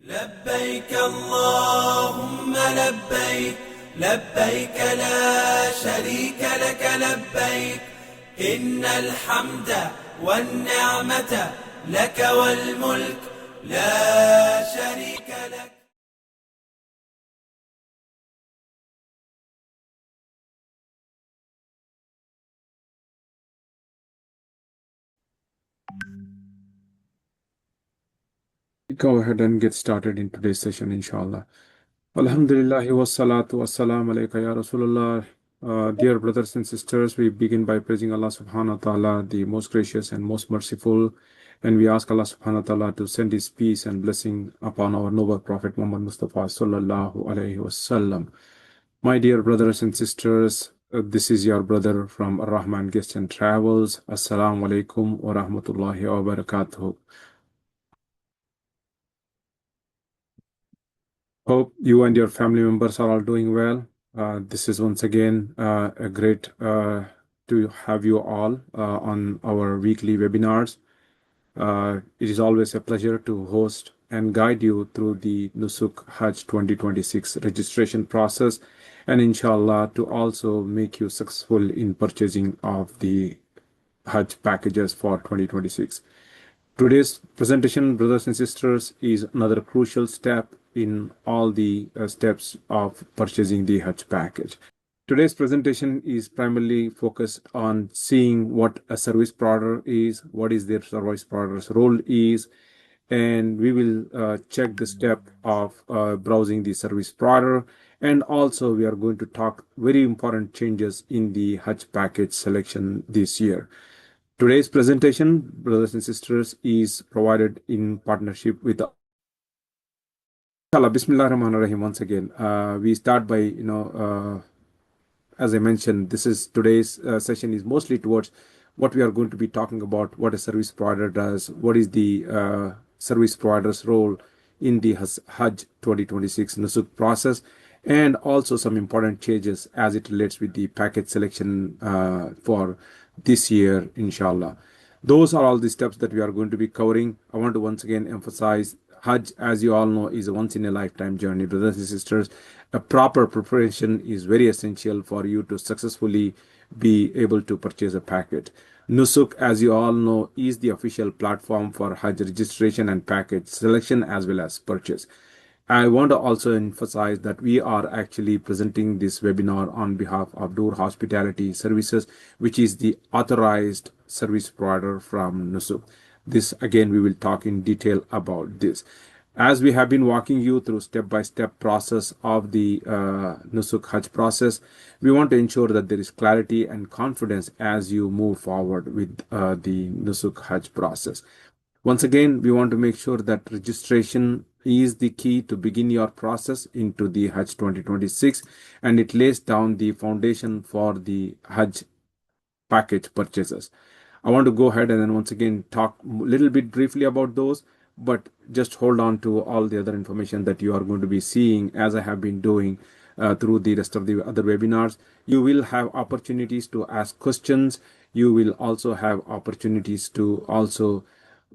لبيك اللهم لبيك لبيك لا شريك لك لبيك إن الحمد والنعمة لك والملك لا شريك لك. Go ahead and get started in today's session, inshallah. Alhamdulillah wassalatu wassalam alayka ya Rasulullah. Dear brothers and sisters, we begin by praising Allah subhanahu wa ta'ala, the most gracious and most merciful. And we ask Allah subhanahu wa ta'ala to send His peace and blessing upon our noble Prophet Muhammad Mustafa sallallahu alayhi wasallam. My dear brothers and sisters, this is your brother from Ar-Rahman Guest and Travels. Assalamu alaikum wa rahmatullahi wa barakatuh. Hope you and your family members are all doing well. This is once again a great to have you all on our weekly webinars. It is always a pleasure to host and guide you through the Nusuk Hajj 2026 registration process, and inshallah to also make you successful in purchasing of the Hajj packages for 2026. Today's presentation, brothers and sisters, is another crucial step in all the steps of purchasing the Hajj package. Today's presentation is primarily focused on seeing what a service provider is, what is their service provider's role is, and we will check the step of browsing the service provider. And also we are going to talk very important changes in the Hajj package selection this year. Today's presentation, brothers and sisters, is provided in partnership with Inshallah. Bismillah Rahman Rahim. Once again, we start by, as I mentioned, this is today's session is mostly towards what we are going to be talking about, what a service provider does, what is the service provider's role in the Hajj 2026 Nusuk process, and also some important changes as it relates with the package selection for this year, inshallah. Those are all the steps that we are going to be covering. I want to once again emphasize Hajj, as you all know, is a once in a lifetime journey. Brothers and sisters, a proper preparation is very essential for you to successfully be able to purchase a package. Nusuk, as you all know, is the official platform for Hajj registration and package selection as well as purchase. I want to also emphasize that we are actually presenting this webinar on behalf of Dur Hospitality Services, which is the authorized service provider from Nusuk. This again, we will talk in detail about this. As we have been walking you through step-by-step process of the Nusuk Hajj process, we want to ensure that there is clarity and confidence as you move forward with the Nusuk Hajj process. Once again, we want to make sure that registration is the key to begin your process into the Hajj 2026, and it lays down the foundation for the Hajj package purchases. I want to go ahead and then once again talk a little bit briefly about those, but just hold on to all the other information that you are going to be seeing as I have been doing through the rest of the other webinars. You will have opportunities to ask questions. You will also have opportunities to also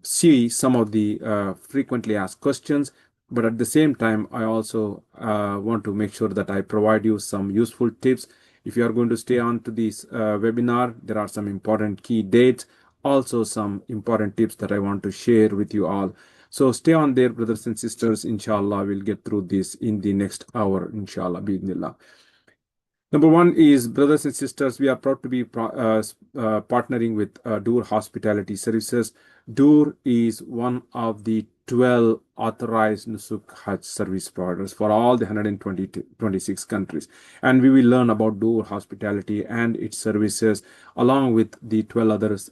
see some of the frequently asked questions, but at the same time, I also want to make sure that I provide you some useful tips. If you are going to stay on to this webinar, there are some important key dates, also some important tips that I want to share with you all. So stay on there, brothers and sisters. Inshallah, we'll get through this in the next hour, inshallah, bi'idhnillah. Number one is, brothers and sisters, we are proud to be partnering with Dur Hospitality Services. Dur is one of the 12 authorized Nusuk Hajj service providers for all the 126 countries. And we will learn about Dur Hospitality and its services along with the 12 others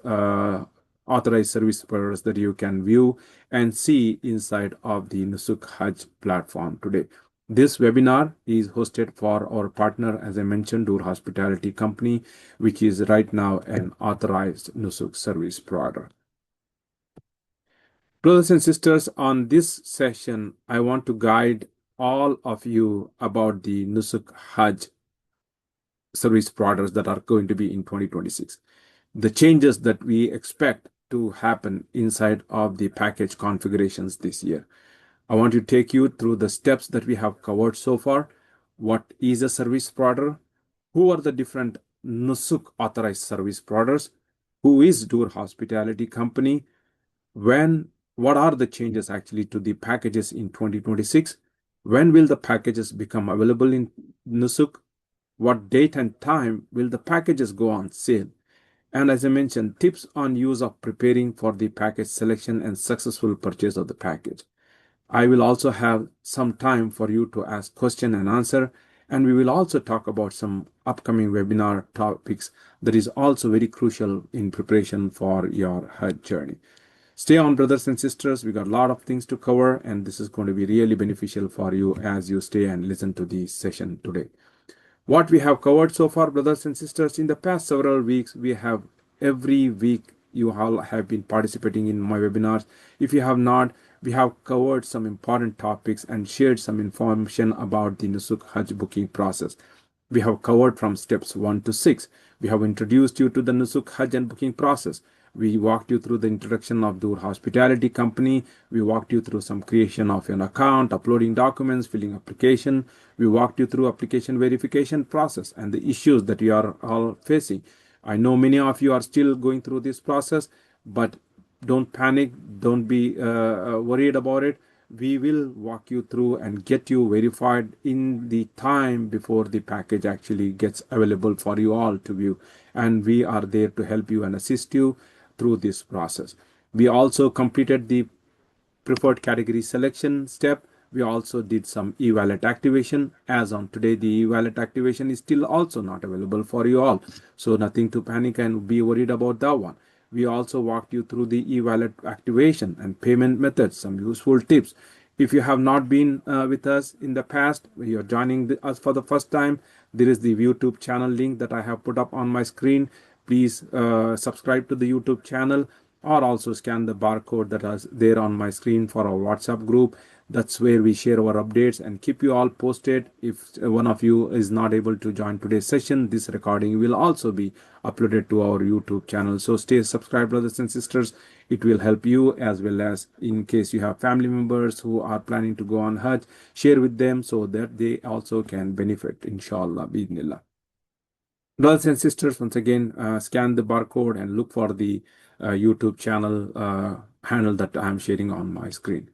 authorized service providers that you can view and see inside of the Nusuk Hajj platform today. This webinar is hosted for our partner, as I mentioned, Dur Hospitality Company, which is right now an authorized Nusuk service provider. Brothers and sisters, on this session, I want to guide all of you about the Nusuk Hajj service providers that are going to be in 2026. The changes that we expect to happen inside of the package configurations this year. I want to take you through the steps that we have covered so far. What is a service provider? Who are the different Nusuk authorized service providers? Who is Dur Hospitality Company? What are the changes actually to the packages in 2026? When will the packages become available in Nusuk? What date and time will the packages go on sale? And as I mentioned, tips on use of preparing for the package selection and successful purchase of the package. I will also have some time for you to ask question and answer, and we will also talk about some upcoming webinar topics that is also very crucial in preparation for your Hajj journey. Stay on, brothers and sisters. We got a lot of things to cover, and this is going to be really beneficial for you as you stay and listen to the session today. What we have covered so far, brothers and sisters, in the past several weeks, we have every week you all have been participating in my webinars. If you have not, we have covered some important topics and shared some information about the Nusuk Hajj booking process. We have covered from steps 1 to 6. We have introduced you to the Nusuk Hajj and booking process. We walked you through the introduction of Dur Hospitality Company. We walked you through some creation of an account, uploading documents, filling application. We walked you through application verification process and the issues that you are all facing. I know many of you are still going through this process, but don't panic. Don't be worried about it. We will walk you through and get you verified in the time before the package actually gets available for you all to view. And we are there to help you and assist you through this process. We also completed the preferred category selection step. We also did some e-wallet activation. As on today, the e-wallet activation is still also not available for you all. So nothing to panic and be worried about that one. We also walked you through the e-wallet activation and payment methods, some useful tips. If you have not been with us in the past, you are joining us for the first time, there is the YouTube channel link that I have put up on my screen. Please subscribe to the YouTube channel, or also scan the barcode that is there on my screen for our WhatsApp group. That's where we share our updates and keep you all posted. If one of you is not able to join today's session, this recording will also be uploaded to our YouTube channel. So stay subscribed, brothers and sisters. It will help you, as well as in case you have family members who are planning to go on Hajj, share with them so that they also can benefit, inshallah, bi'idhnillah. Brothers and sisters, once again, scan the barcode and look for the YouTube channel handle that I am sharing on my screen.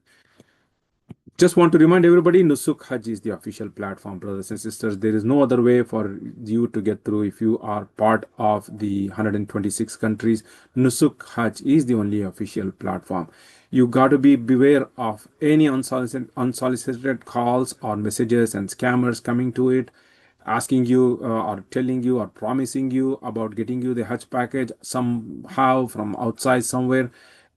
Just want to remind everybody, Nusuk Hajj is the official platform, brothers and sisters. There is no other way for you to get through if you are part of the 126 countries. Nusuk Hajj is the only official platform. You got to be beware of any unsolicited calls or messages and scammers coming to it, asking you or telling you or promising you about getting you the Hajj package somehow from outside somewhere.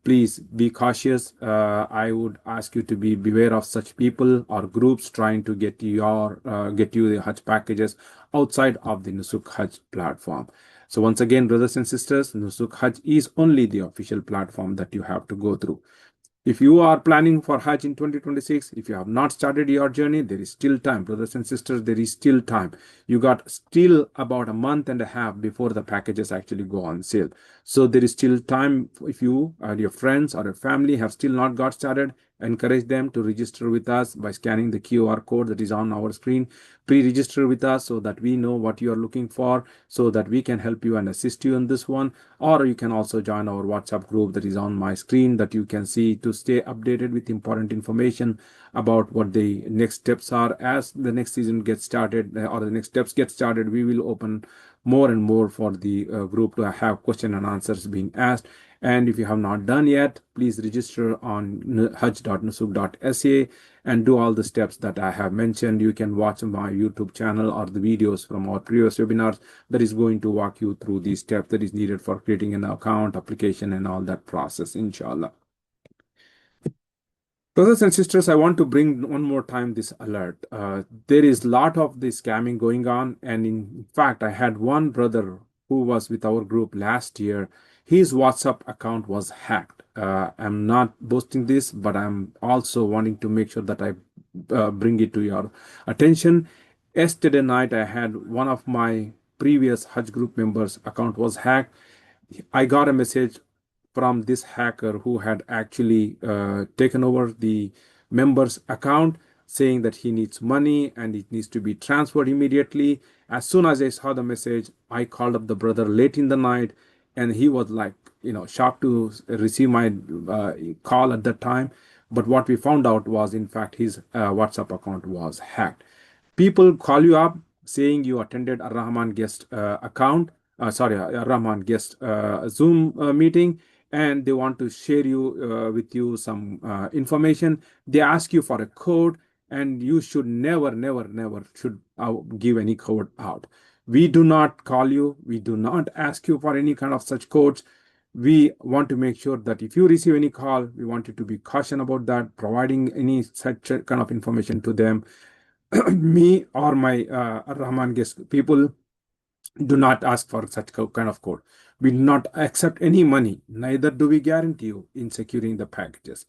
Please be cautious. I would ask you to be beware of such people or groups trying to get you the Hajj packages outside of the Nusuk Hajj platform. So once again, brothers and sisters, Nusuk Hajj is only the official platform that you have to go through. If you are planning for Hajj in 2026, if you have not started your journey, there is still time. Brothers and sisters, there is still time. You got still about a month and a half before the packages actually go on sale. So there is still time. If you or your friends or your family have still not got started, encourage them to register with us by scanning the QR code that is on our screen. Pre-register with us so that we know what you are looking for, so that we can help you and assist you in this one. Or you can also join our WhatsApp group that is on my screen that you can see to stay updated with important information about what the next steps are. As the next season gets started or the next steps get started, we will open more and more for the group to have question and answers being asked. And if you have not done yet, please register on hajj.nusuk.sa and do all the steps that I have mentioned. You can watch my YouTube channel or the videos from our previous webinars that is going to walk you through the steps that is needed for creating an account, application, and all that process, inshallah. Brothers and sisters, I want to bring one more time this alert. There is a lot of this scamming going on, and in fact, I had one brother who was with our group last year. His WhatsApp account was hacked. I'm not boasting this, but I'm also wanting to make sure that I bring it to your attention. Yesterday night, I had one of my previous Hajj group members' account was hacked. I got a message from this hacker who had actually taken over the member's account saying that he needs money and it needs to be transferred immediately. As soon as I saw the message, I called up the brother late in the night, and he was like, shocked to receive my call at that time. But what we found out was, in fact, his WhatsApp account was hacked. People call you up saying you attended Ar-Rahman guest Ar-Rahman guest Zoom meeting, and they want to share with you some information. They ask you for a code, and you should never, never, never should give any code out. We do not call you. We do not ask you for any kind of such codes. We want to make sure that if you receive any call, we want you to be cautious about that, providing any such kind of information to them. Me or my Ar-Rahman guest people do not ask for such kind of code. We do not accept any money, neither do we guarantee you in securing the packages.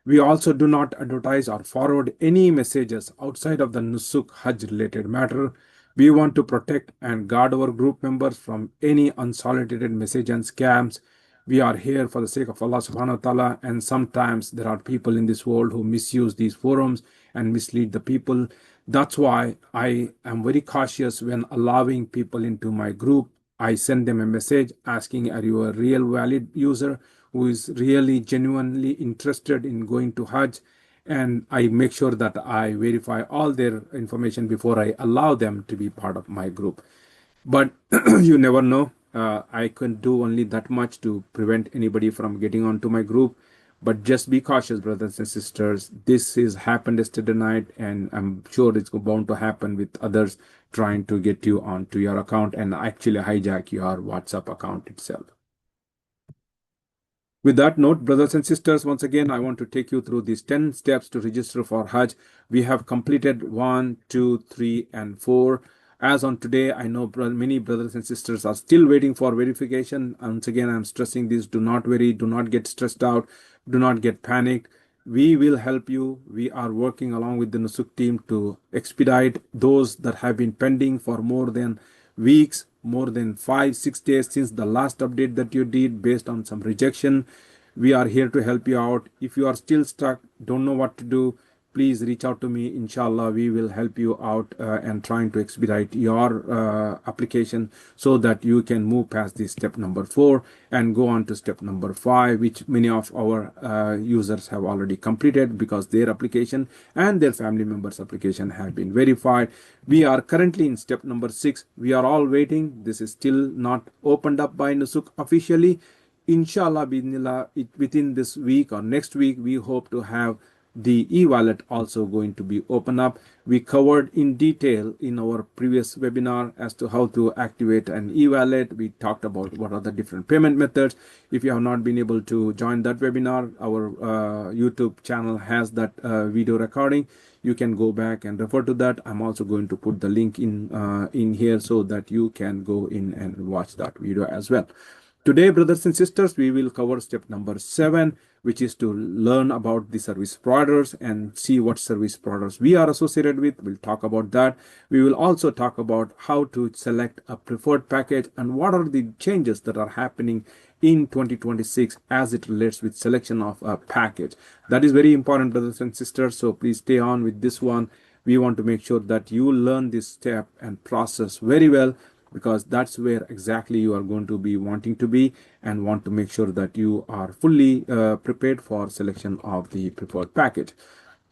We also do not advertise or forward any messages outside of the Nusuk Hajj related matter. We want to protect and guard our group members from any unsolicited message and scams. We are here for the sake of Allah subhanahu wa ta'ala, and sometimes there are people in this world who misuse these forums and mislead the people. That's why I am very cautious when allowing people into my group. I send them a message asking, are you a real valid user who is really genuinely interested in going to Hajj? And I make sure that I verify all their information before I allow them to be part of my group. But you never know. I can do only that much to prevent anybody from getting onto my group. But just be cautious, brothers and sisters. This has happened yesterday night, and I'm sure it's bound to happen with others trying to get you onto your account and actually hijack your WhatsApp account itself. With that note, brothers and sisters, once again, I want to take you through these 10 steps to register for Hajj. We have completed 1, 2, 3, and 4. As on today, I know many brothers and sisters are still waiting for verification. Once again, I'm stressing this. Do not worry. Do not get stressed out. Do not get panicked. We will help you. We are working along with the Nusuk team to expedite those that have been pending for more than weeks, more than 5-6 days since the last update that you did based on some rejection. We are here to help you out. If you are still stuck, don't know what to do, please reach out to me. Inshallah, we will help you out and trying to expedite your application so that you can move past this step number 4 and go on to step number 5, which many of our users have already completed because their application and their family members' application have been verified. We are currently in step number 6. We are all waiting. This is still not opened up by Nusuk officially. Inshallah, within this week or next week, we hope to have the e-wallet also going to be open up. We covered in detail in our previous webinar as to how to activate an e-wallet. We talked about what are the different payment methods. If you have not been able to join that webinar, our YouTube channel has that video recording. You can go back and refer to that. I'm also going to put the link in here so that you can go in and watch that video as well. Today, brothers and sisters, we will cover step number 7, which is to learn about the service providers and see what service providers we are associated with. We'll talk about that. We will also talk about how to select a preferred package and what are the changes that are happening in 2026 as it relates with selection of a package. That is very important, brothers and sisters, so please stay on with this one. We want to make sure that you learn this step and process very well, because that's where exactly you are going to be wanting to be and want to make sure that you are fully prepared for selection of the preferred package.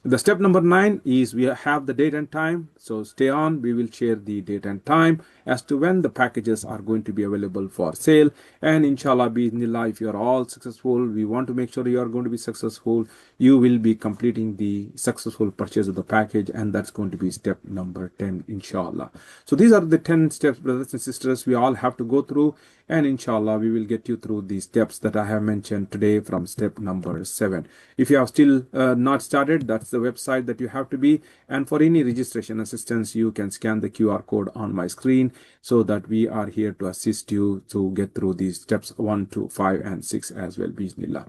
The step number 9 is we have the date and time. So stay on. We will share the date and time as to when the packages are going to be available for sale. And inshallah, bismillah, if you are all successful, we want to make sure you are going to be successful. You will be completing the successful purchase of the package, and that's going to be step number 10, inshallah. So these are the 10 steps, brothers and sisters, we all have to go through. And inshallah, we will get you through the steps that I have mentioned today from step number 7. If you have still not started, that's the website that you have to be. And for any registration assistance, you can scan the QR code on my screen so that we are here to assist you to get through these steps 1 to 5 and 6 as well, bismillah.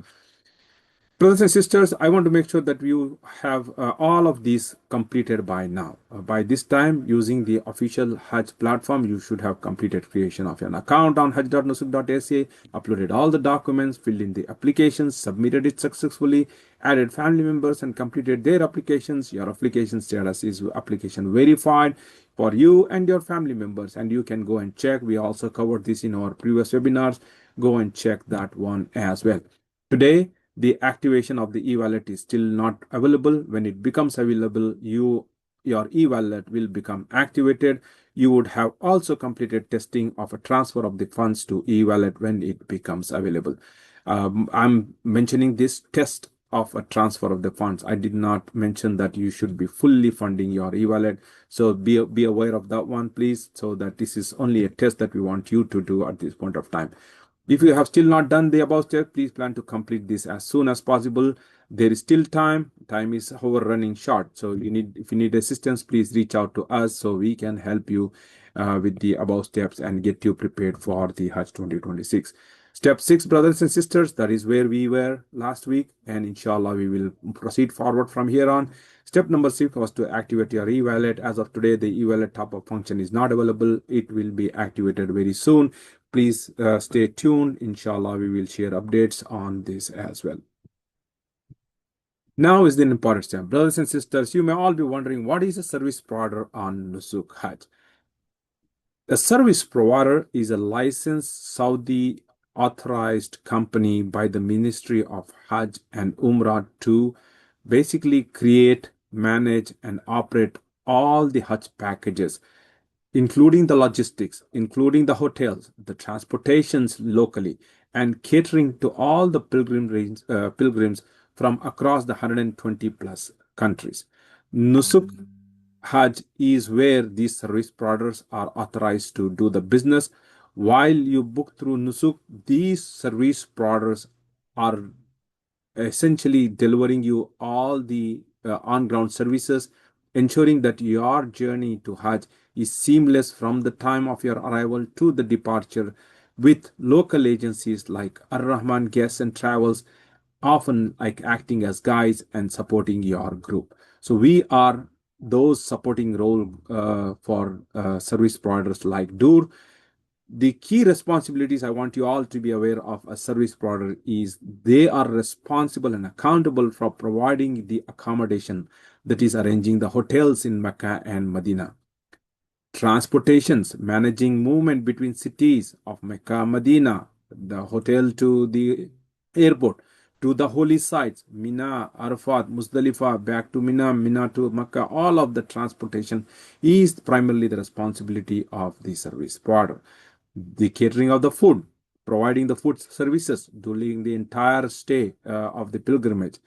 Brothers and sisters, I want to make sure that you have all of these completed by now. By this time, using the official Hajj platform, you should have completed creation of an account on hajj.nusuk.sa, uploaded all the documents, filled in the applications, submitted it successfully, added family members and completed their applications. Your application status is application verified for you and your family members, and you can go and check. We also covered this in our previous webinars. Go and check that one as well. Today, the activation of the e-wallet is still not available. When it becomes available, your e-wallet will become activated. You would have also completed testing of a transfer of the funds to e-wallet when it becomes available. I'm mentioning this test of a transfer of the funds. I did not mention that you should be fully funding your e-wallet. So be aware of that one, please, so that this is only a test that we want you to do at this point of time. If you have still not done the above step, please plan to complete this as soon as possible. There is still time. Time is however running short. So if you need assistance, please reach out to us so we can help you with the above steps and get you prepared for the Hajj 2026. Step 6, brothers and sisters, that is where we were last week, and inshallah we will proceed forward from here on. Step number 6 was to activate your e-wallet. As of today, the e-wallet top-up function is not available. It will be activated very soon. Please stay tuned. Inshallah, we will share updates on this as well. Now is the important step. Brothers and sisters, you may all be wondering, what is a service provider on Nusuk Hajj? A service provider is a licensed Saudi authorized company by the Ministry of Hajj and Umrah to basically create, manage, and operate all the Hajj packages, including the logistics, including the hotels, the transportations locally, and catering to all the pilgrims from across the 120 plus countries. Nusuk Hajj is where these service providers are authorized to do the business. While you book through Nusuk, these service providers are essentially delivering you all the on-ground services, ensuring that your journey to Hajj is seamless from the time of your arrival to the departure, with local agencies like Ar-Rahman Guests and Travels often like acting as guides and supporting your group. So we are those supporting role for service providers like Dur. The key responsibilities I want you all to be aware of a service provider is they are responsible and accountable for providing the accommodation, that is arranging the hotels in Mecca and Medina. Transportations, managing movement between cities of Mecca, Medina, the hotel to the airport, to the holy sites, Mina, Arafat, Muzdalifah, back to Mina, Mina to Mecca. All of the transportation is primarily the responsibility of the service provider. The catering of the food, providing the food services during the entire stay of the pilgrimage.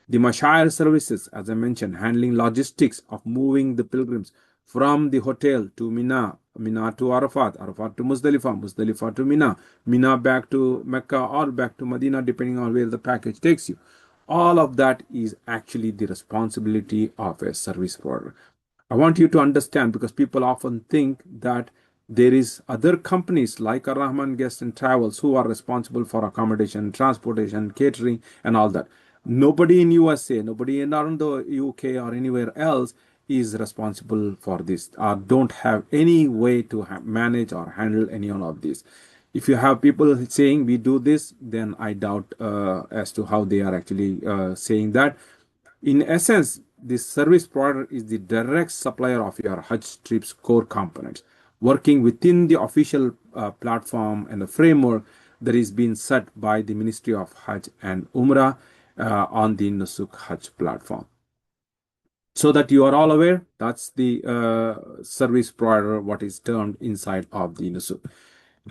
The Majr services, as I mentioned, handling logistics of moving the pilgrims from the hotel to Mina, Mina to Arafat, Arafat to Muzdalifah, Muzdalifah to Mina, Mina back to Mecca or back to Medina, depending on where the package takes you. All of that is actually the responsibility of a service provider. I want you to understand, because people often think that there is other companies like Ar-Rahman Guests and Travels who are responsible for accommodation, transportation, catering, and all that. Nobody in USA, nobody around the UK or anywhere else is responsible for this, or don't have any way to manage or handle any one of this. If you have people saying we do this, then I doubt as to how they are actually saying that. In essence, this service provider is the direct supplier of your Hajj trip's core components, working within the official platform and the framework that is being set by the Ministry of Hajj and Umrah on the Nusuk Hajj platform. So that you are all aware, that's the service provider, what is termed inside of the Nusuk.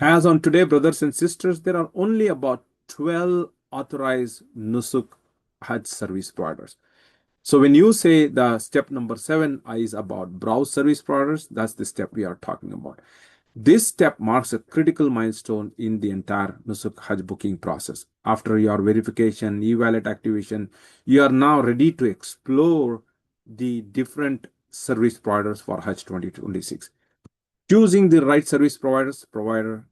As on today, brothers and sisters, there are only about 12 authorized Nusuk Hajj service providers. So when you say the step number 7 is about browse service providers, that's the step we are talking about. This step marks a critical milestone in the entire Nusuk Hajj booking process. After your verification, e-wallet activation, you are now ready to explore the different service providers for Hajj 2026. Choosing the right service provider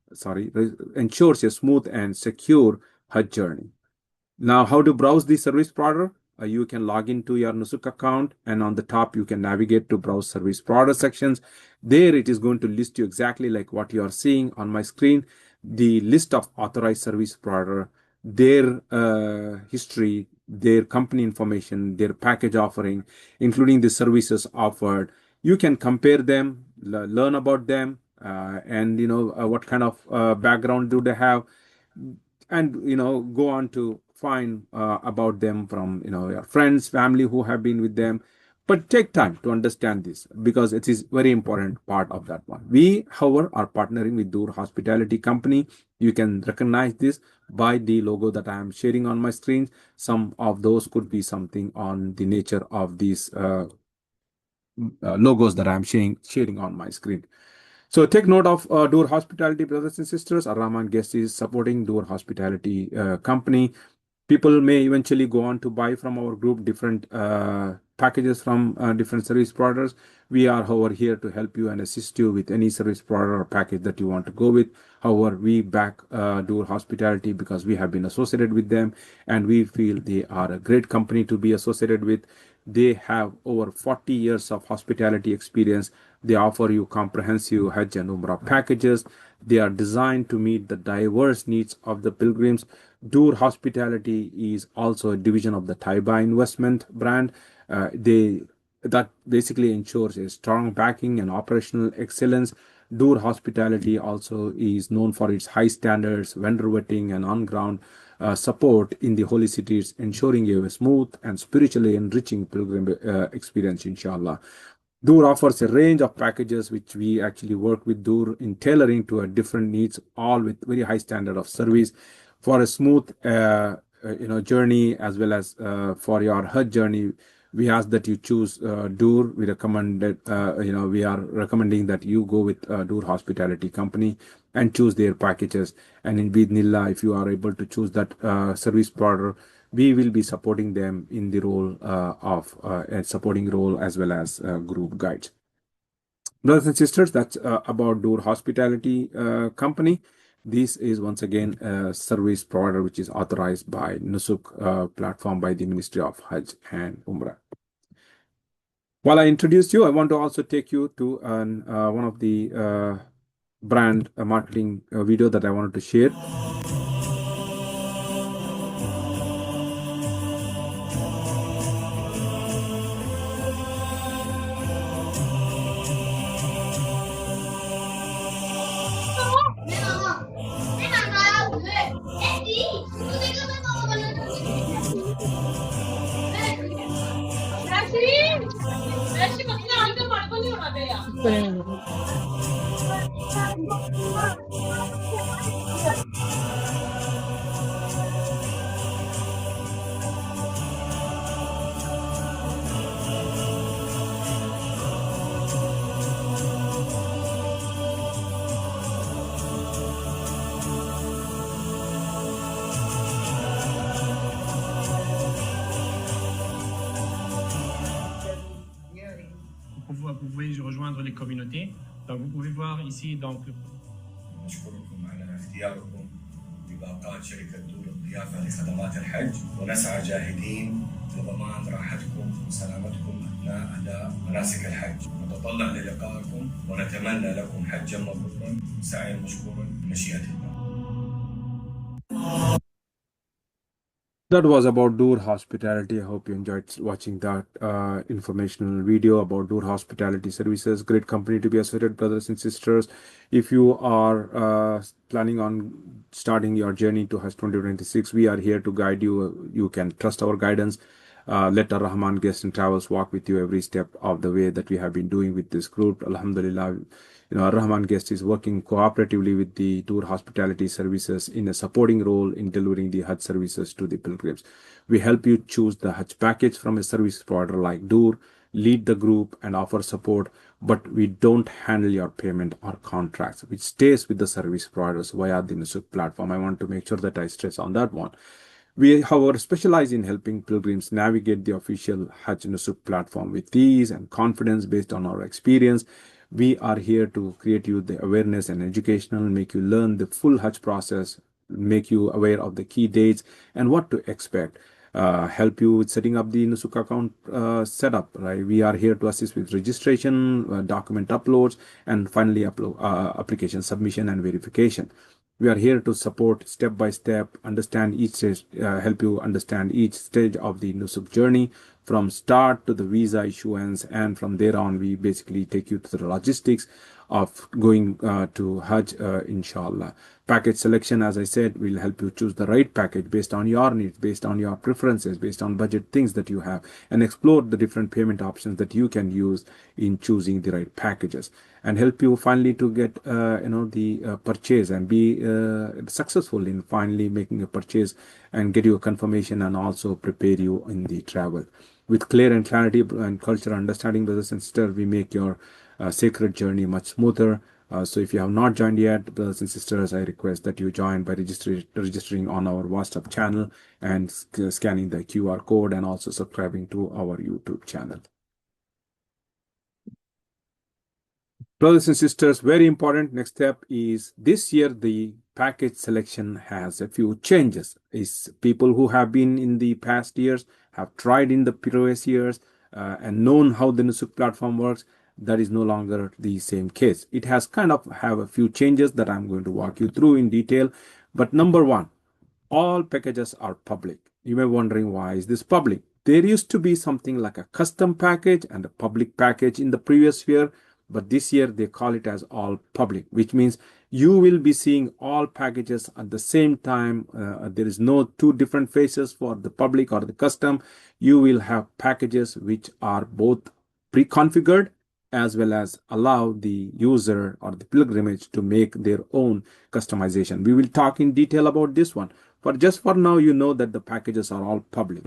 ensures a smooth and secure Hajj journey. Now, how to browse the service provider? You can log into your Nusuk account, and on the top, you can navigate to browse service provider sections. There, it is going to list you exactly like what you are seeing on my screen, the list of authorized service provider, their history, their company information, their package offering, including the services offered. You can compare them, learn about them, and what kind of background do they have, and go on to find about them from your friends, family who have been with them. But take time to understand this, because it is very important part of that one. We, however, are partnering with Dur Hospitality Company. You can recognize this by the logo that I am sharing on my screen. Some of those could be something on the nature of these logos that I am sharing on my screen. So take note of Dur Hospitality, brothers and sisters. Ar-Rahman Guest is supporting Dur Hospitality Company. People may eventually go on to buy from our group different packages from different service providers. We are, however, here to help you and assist you with any service provider or package that you want to go with. However, we back Dur Hospitality because we have been associated with them, and we feel they are a great company to be associated with. They have over 40 years of hospitality experience. They offer you comprehensive Hajj and Umrah packages. They are designed to meet the diverse needs of the pilgrims. Dur Hospitality is also a division of the Taiba Investment brand. They That basically ensures a strong backing and operational excellence. Dur Hospitality also is known for its high standards, vendor vetting, and on-ground support in the holy cities, ensuring you have a smooth and spiritually enriching pilgrim experience, inshallah. Dur offers a range of packages which we actually work with Dur in tailoring to a different needs, all with very high standard of service for a smooth journey, as well as for your Hajj journey. We ask that you choose Dur. We are recommending that you go with Dur Hospitality Company and choose their packages. And in Bidnillah, if you are able to choose that service provider, we will be supporting them in the role of a supporting role as well as group guides. Brothers and sisters, that's about Dur Hospitality Company. This is once again a service provider which is authorized by Nusuk platform by the Ministry of Hajj and Umrah. While I introduce you, I want to also take you to one of the brand marketing video that I wanted to share. Vous pouvez rejoindre les communautés. Donc vous pouvez voir ici donc نشكركم على اختياركم لباقات شركة دور الضيافة لخدمات الحج، ونسعى جاهدين لضمان راحتكم وسلامتكم أثناء أداء مناسك الحج. نتطلع للقائكم ونتمنى لكم حجا مبرورا وسعيا مشكورا بمشيئة الله. That was about Dur Hospitality. I hope you enjoyed watching that informational video about Dur Hospitality Services. Great company to be associated, brothers and sisters. If you are planning on starting your journey to Hajj 2026, we are here to guide you. You can trust our guidance. Let Ar-Rahman Guest and Travels walk with you every step of the way that we have been doing with this group. Alhamdulillah, Ar-Rahman Guest is working cooperatively with the Dur Hospitality Services in a supporting role in delivering the Hajj services to the pilgrims. We help you choose the Hajj package from a service provider like Dur, lead the group and offer support, but we don't handle your payment or contracts, which stays with the service providers via the Nusuk platform. I want to make sure that I stress on that one. We, however, specialize in helping pilgrims navigate the official Hajj Nusuk platform with ease and confidence based on our experience. We are here to create you the awareness and educational, make you learn the full Hajj process make you aware of the key dates and what to expect. Help you with setting up the Nusuk account setup. Right, we are here to assist with registration, document uploads, and finally application submission and verification. We are here to support step by step, understand each stage, help you understand each stage of the Nusuk journey from start to the visa issuance, and from there on, we basically take you to the logistics of going to Hajj, inshallah. Package selection, as I said, will help you choose the right package based on your needs, based on your preferences, based on budget things that you have, and explore the different payment options that you can use in choosing the right packages, and help you finally to get the purchase and be successful in finally making a purchase and get you a confirmation, and also prepare you in the travel. With clear and clarity and cultural understanding, brothers and sisters, we make your sacred journey much smoother. So if you have not joined yet, brothers and sisters, I request that you join by registering on our WhatsApp channel and scanning the QR code, and also subscribing to our YouTube channel. Brothers and sisters, very important next step is this year the package selection has a few changes. Is people who have been in the past years, have tried in the previous years, and known how the Nusuk platform works, that is no longer the same case. It has kind of have a few changes that I'm going to walk you through in detail. But number one, all packages are public. You may be wondering, why is this public? There used to be something like a custom package and a public package in the previous year, but this year they call it as all public, which means you will be seeing all packages at the same time. There is no two different faces for the public or the custom. You will have packages which are both pre-configured as well as allow the user or the pilgrimage to make their own customization. We will talk in detail about this one. But just for now, you know that the packages are all public.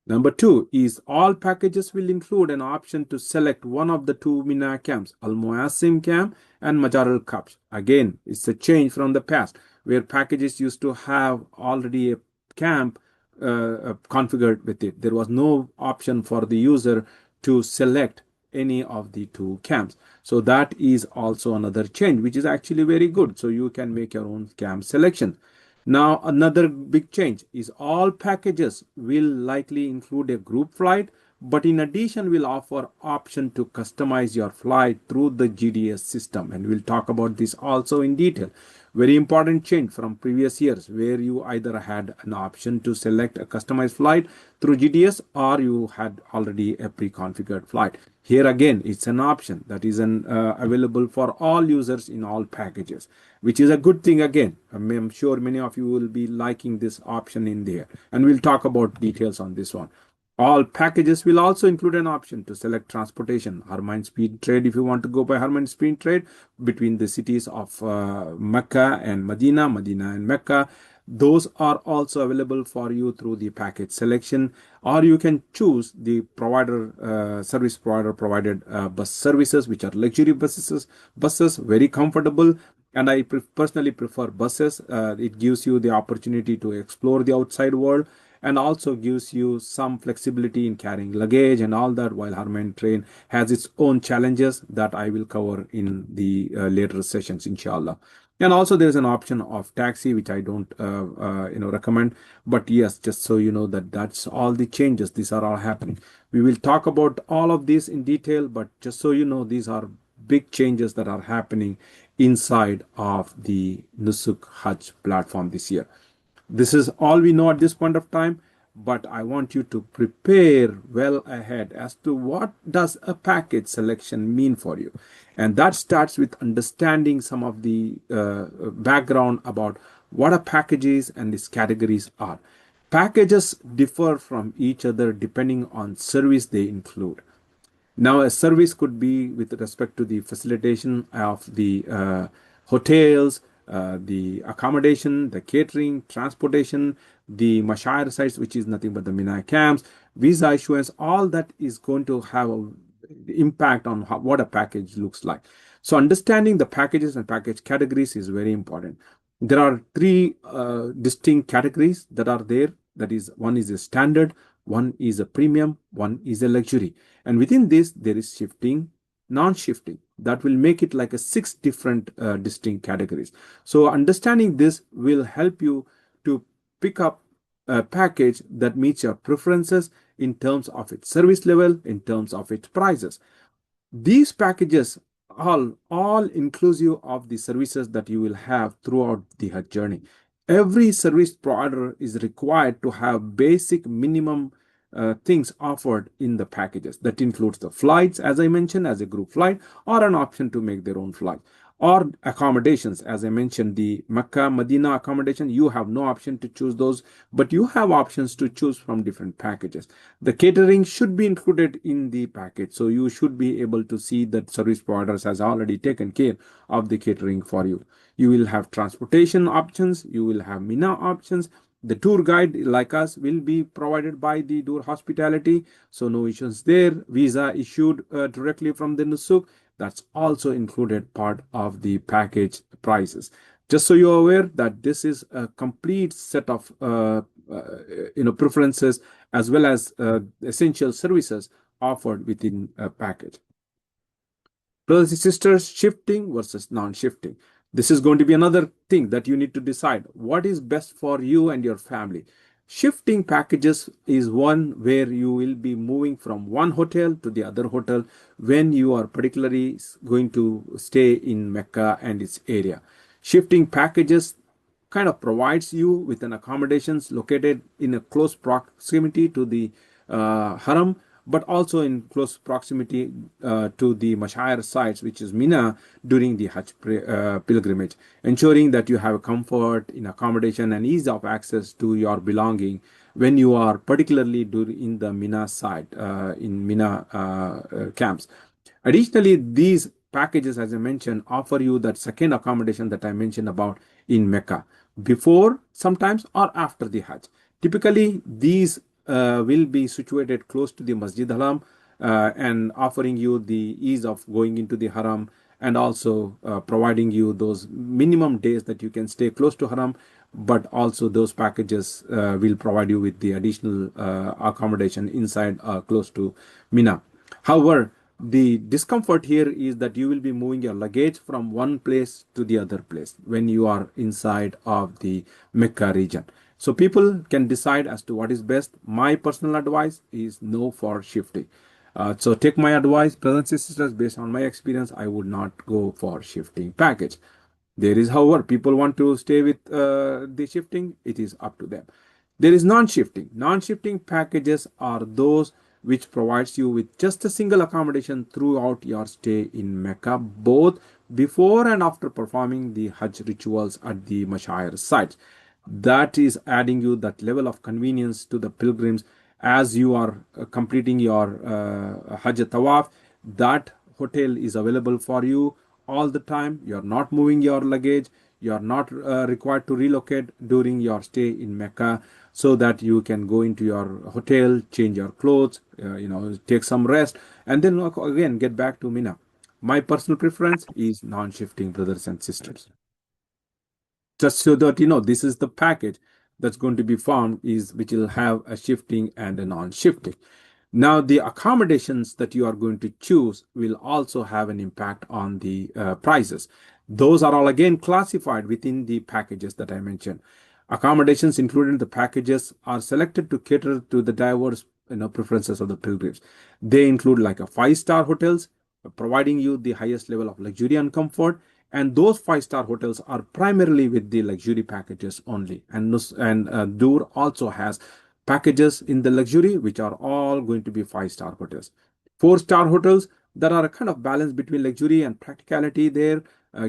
Number two is all packages will include an option to select one of the two Mina camps, Al-Muaissim camp and Majr AlKabsh. Again, it's a change from the past, where packages used to have already a camp configured with it. There was no option for the user to select any of the two camps. So that is also another change, which is actually very good. So you can make your own camp selection. Now, another big change is all packages will likely include a group flight, but in addition, will offer option to customize your flight through the GDS system. And we'll talk about this also in detail. Very important change from previous years, where you either had an option to select a customized flight through GDS, or you had already a pre-configured flight. Here again, it's an option that is available for all users in all packages, which is a good thing again. I'm sure many of you will be liking this option in there, and we'll talk about details on this one. All packages will also include an option to select transportation, Haramain speed trade, if you want to go by Haramain speed trade between the cities of Mecca and Medina, Medina and Mecca. Those are also available for you through the package selection, or you can choose the provider, service provider provided bus services, which are luxury buses, very comfortable. And I personally prefer buses. It gives you the opportunity to explore the outside world, and also gives you some flexibility in carrying luggage and all that, while Haramain train has its own challenges that I will cover in the later sessions, inshallah. And also there is an option of taxi, which I don't recommend. But yes, just so you know that that's all the changes. These are all happening. We will talk about all of this in detail, but just so you know, these are big changes that are happening inside of the Nusuk Hajj platform this year. This is all we know at this point of time, but I want you to prepare well ahead as to what does a package selection mean for you. And that starts with understanding some of the background about what a package is and its categories are. Packages differ from each other depending on service they include. Now, a service could be with respect to the facilitation of the hotels, the accommodation, the catering, transportation, the Majr sites, which is nothing but the Mina Camps, visa issuance. All that is going to have an impact on what a package looks like. So understanding the packages and package categories is very important. There are three distinct categories that are there. That is, one is a standard, one is a premium, one is a luxury. And within this, there is shifting non-shifting. That will make it like a 6 different distinct categories. So understanding this will help you to pick up a package that meets your preferences in terms of its service level, in terms of its prices. These packages all inclusive of the services that you will have throughout the Hajj journey. Every service provider is required to have basic minimum things offered in the packages. That includes the flights, as I mentioned, as a group flight, or an option to make their own flight, or accommodations. As I mentioned, the Mecca, Medina accommodation, you have no option to choose those, but you have options to choose from different packages. The catering should be included in the package, so you should be able to see that service providers has already taken care of the catering for you. You will have transportation options, you will have Mina options. The tour guide like us will be provided by the Dur Hospitality, so no issues there. Visa issued directly from the Nusuk, that's also included part of the package prices. Just so you're aware that this is a complete set of preferences as well as essential services offered within a package. Brothers and sisters, shifting versus non-shifting. This is going to be another thing that you need to decide. What is best for you and your family? Shifting packages is one where you will be moving from one hotel to the other hotel when you are particularly going to stay in Mecca and its area. Shifting packages kind of provides you with an accommodations located in a close proximity to the Haram, but also in close proximity to the Majr sites, which is Mina, during the Hajj pilgrimage, ensuring that you have comfort in accommodation and ease of access to your belonging when you are particularly in the Mina site, in Mina camps. Additionally, these packages, as I mentioned, offer you that second accommodation that I mentioned about in Mecca, before sometimes or after the Hajj. Typically, these will be situated close to the Masjid Haram and offering you the ease of going into the Haram, and also providing you those minimum days that you can stay close to Haram, but also those packages will provide you with the additional accommodation inside close to Mina. However, the discomfort here is that you will be moving your luggage from one place to the other place when you are inside of the Mecca region. So people can decide as to what is best. My personal advice is no for shifting. So take my advice, brothers and sisters, based on my experience, I would not go for shifting package. There is, however, people want to stay with the shifting, it is up to them. There is non-shifting. Non-shifting packages are those which provides you with just a single accommodation throughout your stay in Mecca, both before and after performing the Hajj rituals at the Mashayar sites. That is adding you that level of convenience to the pilgrims as you are completing your Hajj Tawaf. That hotel is available for you all the time. You are not moving your luggage. You are not required to relocate during your stay in Mecca, so that you can go into your hotel, change your clothes, take some rest, and then again get back to Mina. My personal preference is non-shifting, brothers and sisters. Just so that this is the package that's going to be formed, is which will have a shifting and a non-shifting. Now, the accommodations that you are going to choose will also have an impact on the prices. Those are all again classified within the packages that I mentioned. Accommodations included in the packages are selected to cater to the diverse preferences of the pilgrims. They include like a 5-star hotels, providing you the highest level of luxury and comfort. And those 5-star hotels are primarily with the luxury packages only. And Dur also has packages in the luxury, which are all going to be 5-star hotels. 4-star hotels, there are a kind of balance between luxury and practicality there,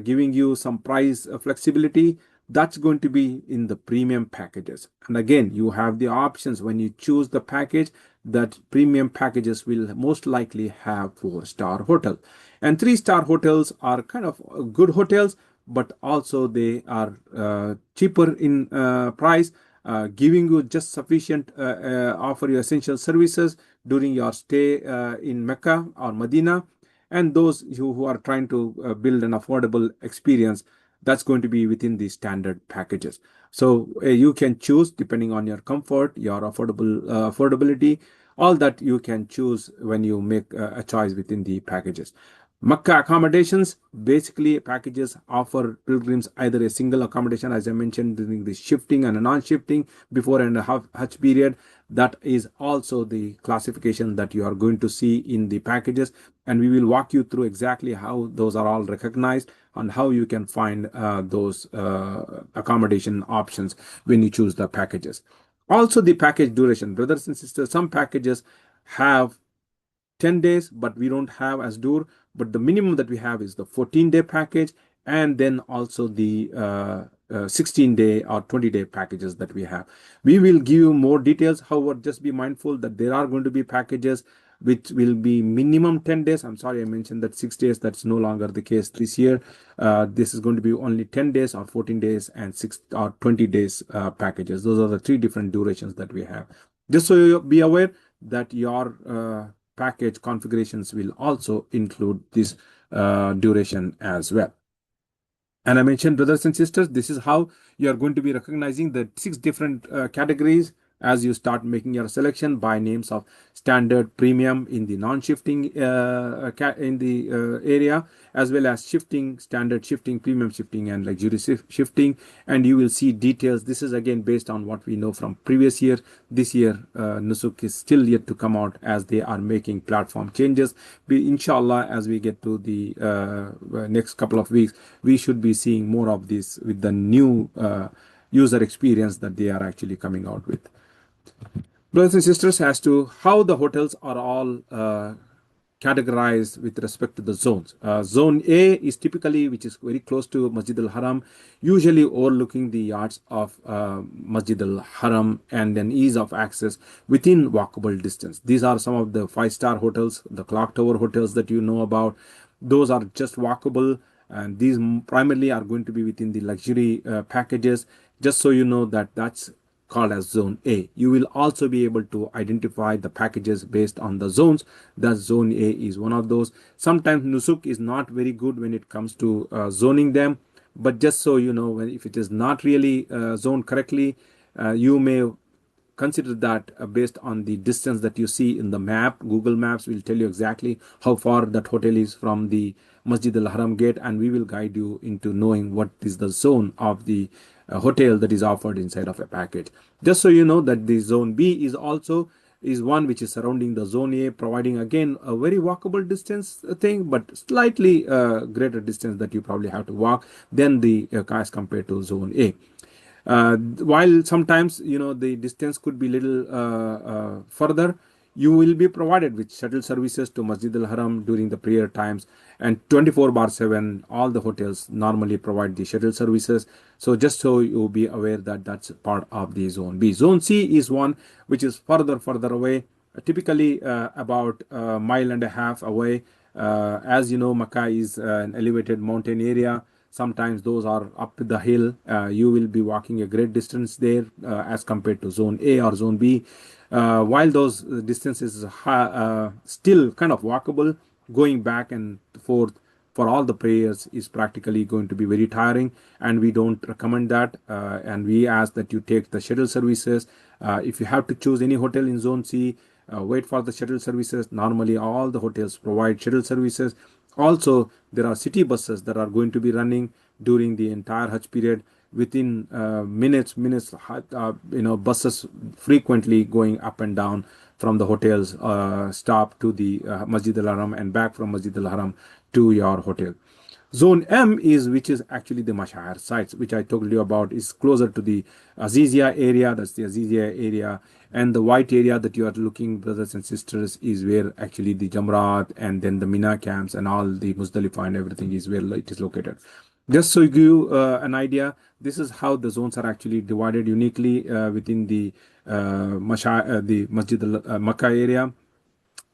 giving you some price flexibility. That's going to be in the premium packages. And again, you have the options when you choose the package, that premium packages will most likely have 4-star hotel. And 3-star hotels are kind of good hotels, but also they are cheaper in price, giving you just sufficient offer you essential services during your stay in Mecca or Medina. And those who are trying to build an affordable experience, that's going to be within the standard packages. So you can choose depending on your comfort, your affordability, all that you can choose when you make a choice within the packages. Makkah accommodations, basically packages offer pilgrims either a single accommodation, as I mentioned, during the shifting and a non-shifting before and a half Hajj period. That is also the classification that you are going to see in the packages, and we will walk you through exactly how those are all recognized and how you can find those accommodation options when you choose the packages. Also, the package duration, brothers and sisters, some packages have 10 days, but we don't have as Dur. But the minimum that we have is the 14-day package, and then also the 16-day or 20-day packages that we have. We will give you more details. However, just be mindful that there are going to be packages which will be minimum 10 days. I'm sorry, I mentioned that 6 days. That's no longer the case this year. This is going to be only 10 days or 14 days and 6 or 20 days packages. Those are the 3 different durations that we have. Just so you be aware that your package configurations will also include this duration as well. And I mentioned, brothers and sisters, this is how you are going to be recognizing the 6 different categories as you start making your selection by names of standard, premium in the non-shifting in the area, as well as shifting, standard shifting, premium shifting, and luxury shifting. And you will see details. This is again based on what we know from previous year. This year, Nusuk is still yet to come out as they are making platform changes. Inshallah, as we get to the next couple of weeks, we should be seeing more of this with the new user experience that they are actually coming out with. Brothers and sisters, as to how the hotels are all categorized with respect to the zones. Zone A is typically, which is very close to Masjid al-Haram, usually overlooking the yards of Masjid al-Haram and an ease of access within walkable distance. These are some of the 5-star hotels, the clock tower hotels that you know about. Those are just walkable, and these primarily are going to be within the luxury packages. Just so you know that that's called as zone A. You will also be able to identify the packages based on the zones. That zone A is one of those. Sometimes Nusuk is not very good when it comes to zoning them, but just so you know, if it is not really zoned correctly, you may consider that based on the distance that you see in the map. Google Maps will tell you exactly how far that hotel is from the Masjid al-Haram gate, and we will guide you into knowing what is the zone of the hotel that is offered inside of a package. Just so you know that the zone B is also is one which is surrounding the zone A, providing again a very walkable distance thing, but slightly greater distance that you probably have to walk than the as compared to zone A. While sometimes the distance could be little further, you will be provided with shuttle services to Masjid al-Haram during the prayer times, and 24/7 all the hotels normally provide the shuttle services. So just so you be aware that that's part of the zone B. Zone C is one which is further away, typically about a mile and a half away. As you know, Makkah is an elevated mountain area. Sometimes those are up the hill. You will be walking a great distance there as compared to zone A or zone B. While those distances still kind of walkable, going back and forth for all the prayers is practically going to be very tiring, and we don't recommend that. And we ask that you take the shuttle services. If you have to choose any hotel in zone C, wait for the shuttle services. Normally all the hotels provide shuttle services. Also, there are city buses that are going to be running during the entire Hajj period. Within minutes, buses frequently going up and down from the hotels stop to the Masjid al-Haram and back from Masjid al-Haram to your hotel. Zone M is which is actually the Mash'ar sites, which I told you about, is closer to the Azizia area. That's the Azizia area. And the white area that you are looking, brothers and sisters, is where actually the Jamrat and then the Mina Camps and all the Muzdalifah and everything is where it is located. Just so you give an idea, this is how the zones are actually divided uniquely within the Masjid al-Makkah area.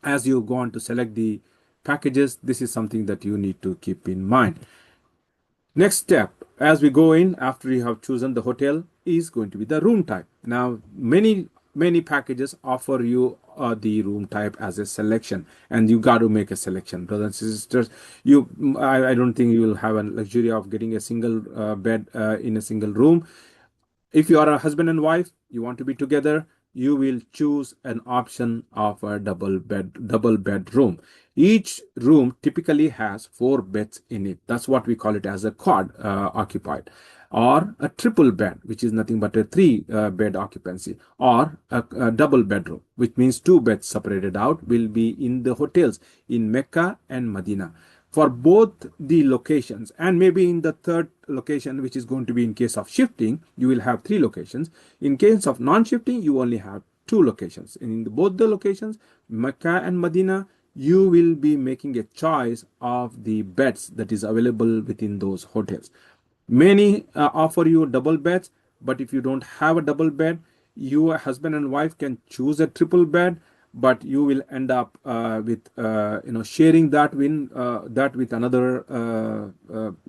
As you go on to select the packages, this is something that you need to keep in mind. Next step, as we go in, after you have chosen the hotel, is going to be the room type. Now, many packages offer you the room type as a selection, and you got to make a selection, brothers and sisters. I don't think you will have a luxury of getting a single bed in a single room. If you are a husband and wife, you want to be together, you will choose an option of a double bedroom. Each room typically has 4 beds in it. That's what we call it as a quad occupied, or a triple bed, which is nothing but a 3 bed occupancy, or a double bedroom, which means 2 beds separated out, will be in the hotels in Mecca and Medina. For both the locations, and maybe in the third location, which is going to be in case of shifting, you will have 3 locations. In case of non-shifting, you only have 2 locations. In both the locations, Mecca and Medina, you will be making a choice of the beds that is available within those hotels. Many offer you double beds, but if you don't have a double bed, your husband and wife can choose a triple bed, but you will end up with sharing that with another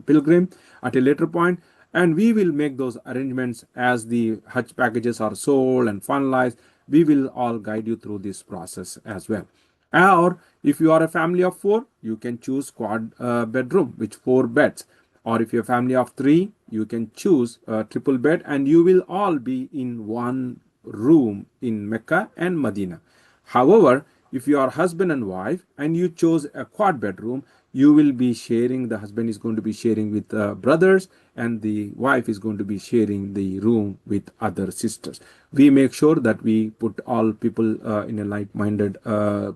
pilgrim at a later point. And we will make those arrangements as the Hajj packages are sold and finalized. We will all guide you through this process as well. Or if you are a family of 4, you can choose quad bedroom with 4 beds. Or if you're a family of 3, you can choose a triple bed, and you will all be in one room in Mecca and Medina. However, if you are husband and wife and you chose a quad bedroom, you will be sharing, the husband is going to be sharing with brothers, and the wife is going to be sharing the room with other sisters. We make sure that we put all people in a like-minded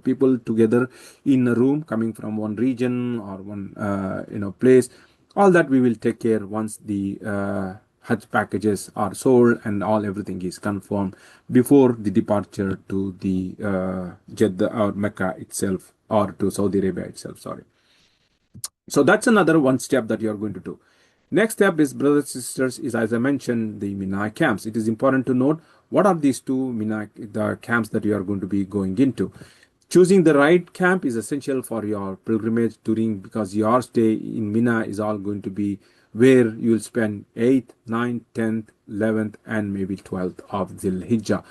people together in a room coming from one region or one place. All that we will take care once the Hajj packages are sold and everything is confirmed before the departure to the Jeddah or Mecca itself, or to Saudi Arabia itself. Sorry. So that's another one step that you are going to do. Next step is, brothers and sisters, is, as I mentioned, the Mina Camps. It is important to note what are these two the camps that you are going to be going into. Choosing the right camp is essential for your pilgrimage during, because your stay in Mina is all going to be where you will spend 8th, 9th, 10th, 11th, and maybe 12th of Dhul Hijjah,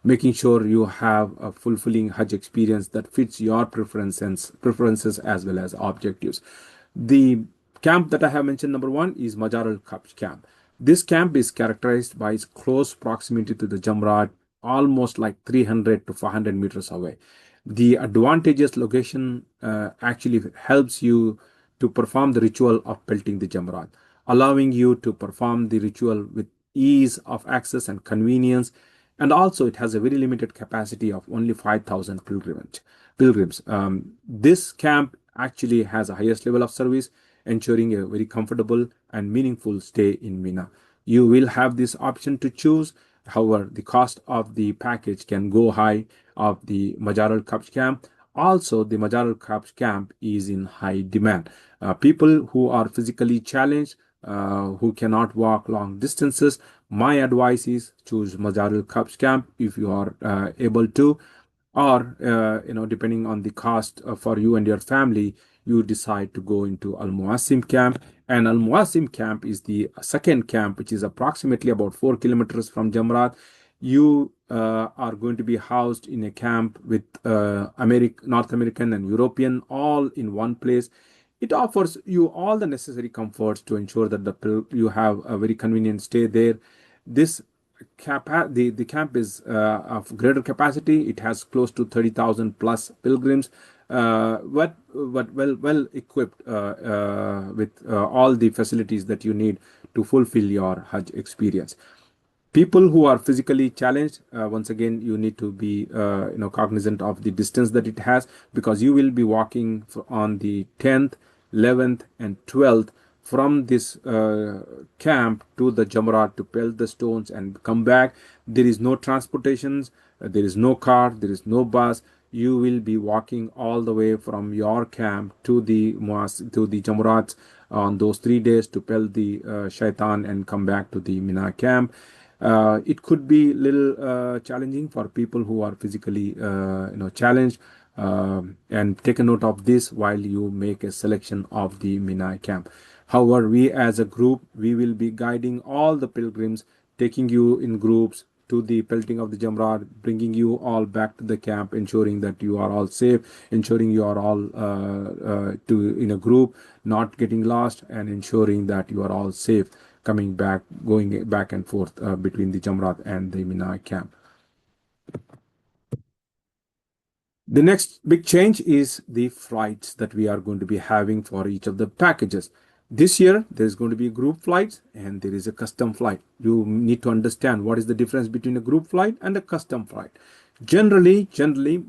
making sure you have a fulfilling Hajj experience that fits your preferences as well as objectives. The camp that I have mentioned, number 1, is Majr AlKabsh camp. This camp is characterized by its close proximity to the Jamrat, almost like 300 to 400 meters away. The advantageous location actually helps you to perform the ritual of pelting the Jamrat, allowing you to perform the ritual with ease of access and convenience. And also, it has a very limited capacity of only 5,000 pilgrims. This camp actually has a highest level of service, ensuring a very comfortable and meaningful stay in Mina. You will have this option to choose. However, the cost of the package can go high of the Majr AlKabsh camp. Also, the Majr AlKabsh camp is in high demand. People who are physically challenged, who cannot walk long distances, my advice is choose Majr AlKabsh camp if you are able to, or depending on the cost for you and your family, you decide to go into Al-Muaissim camp. And Al-Muaissim camp is the second camp, which is approximately about 4 kilometers from Jamrat. You are going to be housed in a camp with North American and European all in one place. It offers you all the necessary comforts to ensure that you have a very convenient stay there. This the camp is of greater capacity. It has close to 30,000 plus pilgrims, but well equipped with all the facilities that you need to fulfill your Hajj experience. People who are physically challenged, once again, you need to be cognizant of the distance that it has, because you will be walking on the 10th, 11th, and 12th from this camp to the Jamrat to pelt the stones and come back. There is no transportations, there is no car, there is no bus. You will be walking all the way from your camp to the Jamrats on those 3 days to pelt the shaitan and come back to the Mina camp. It could be a little challenging for people who are physically challenged, and take a note of this while you make a selection of the Mina camp. However, we as a group, we will be guiding all the pilgrims, taking you in groups to the pelting of the Jamrat, bringing you all back to the camp, ensuring that you are all safe, ensuring you are all in a group, not getting lost, and ensuring that you are all safe coming back, going back and forth between the Jamrat and the Mina camp. The next big change is the flights that we are going to be having for each of the packages. This year, there is going to be group flights and there is a custom flight. You need to understand what is the difference between a group flight and a custom flight. Generally,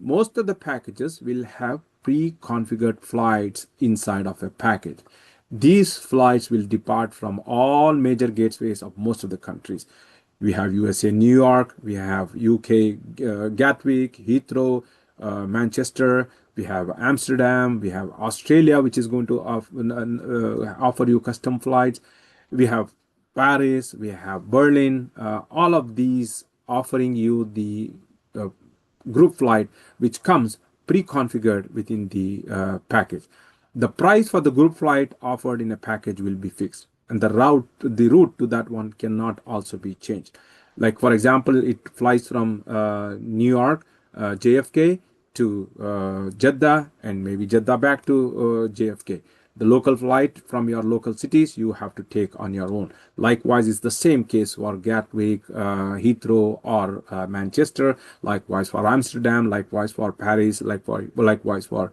most of the packages will have pre-configured flights inside of a package. These flights will depart from all major gateways of most of the countries. We have USA New York, we have UK Gatwick, Heathrow, Manchester, we have Amsterdam, we have Australia, which is going to offer you custom flights. We have Paris, we have Berlin, all of these offering you the uh, group flight, which comes pre-configured within the package. The price for the group flight offered in a package will be fixed, and the route to that one cannot also be changed. Like for example, it flies from New York, JFK to Jeddah, and maybe Jeddah back to JFK. The local flight from your local cities you have to take on your own. Likewise, it's the same case for Gatwick, Heathrow, or Manchester. Likewise for Amsterdam. Likewise for Paris. Likewise for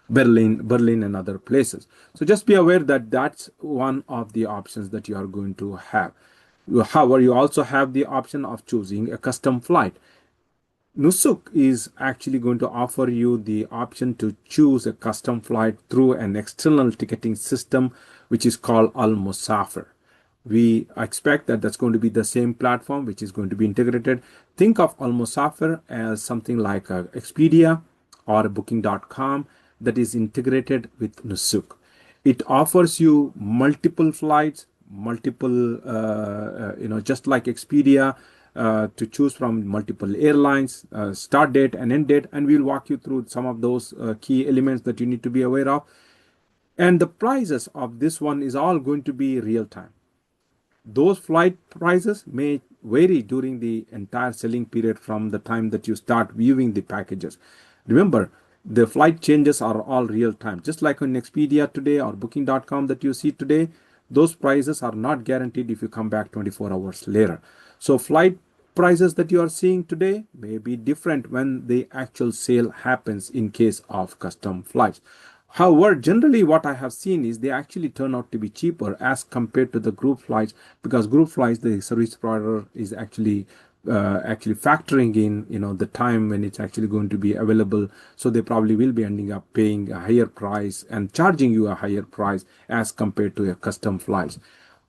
Berlin, and other places. So just be aware that that's one of the options that you are going to have. However, you also have the option of choosing a custom flight. Nusuk is actually going to offer you the option to choose a custom flight through an external ticketing system, which is called Al-Musafir. We expect that that's going to be the same platform which is going to be integrated. Think of Al-Musafir as something like a Expedia or a Booking.com that is integrated with Nusuk. It offers you multiple flights, just like Expedia, to choose from multiple airlines, start date and end date, and we'll walk you through some of those key elements that you need to be aware of. And the prices of this one is all going to be real time. Those flight prices may vary during the entire selling period from the time that you start viewing the packages. Remember, the flight changes are all real time. Just like on Expedia today or Booking.com that you see today, those prices are not guaranteed if you come back 24 hours later. So flight prices that you are seeing today may be different when the actual sale happens in case of custom flights. However, generally what I have seen is they actually turn out to be cheaper as compared to the group flights, because group flights, the service provider is actually factoring in the time when it's actually going to be available, so they probably will be ending up paying a higher price and charging you a higher price as compared to a custom flights.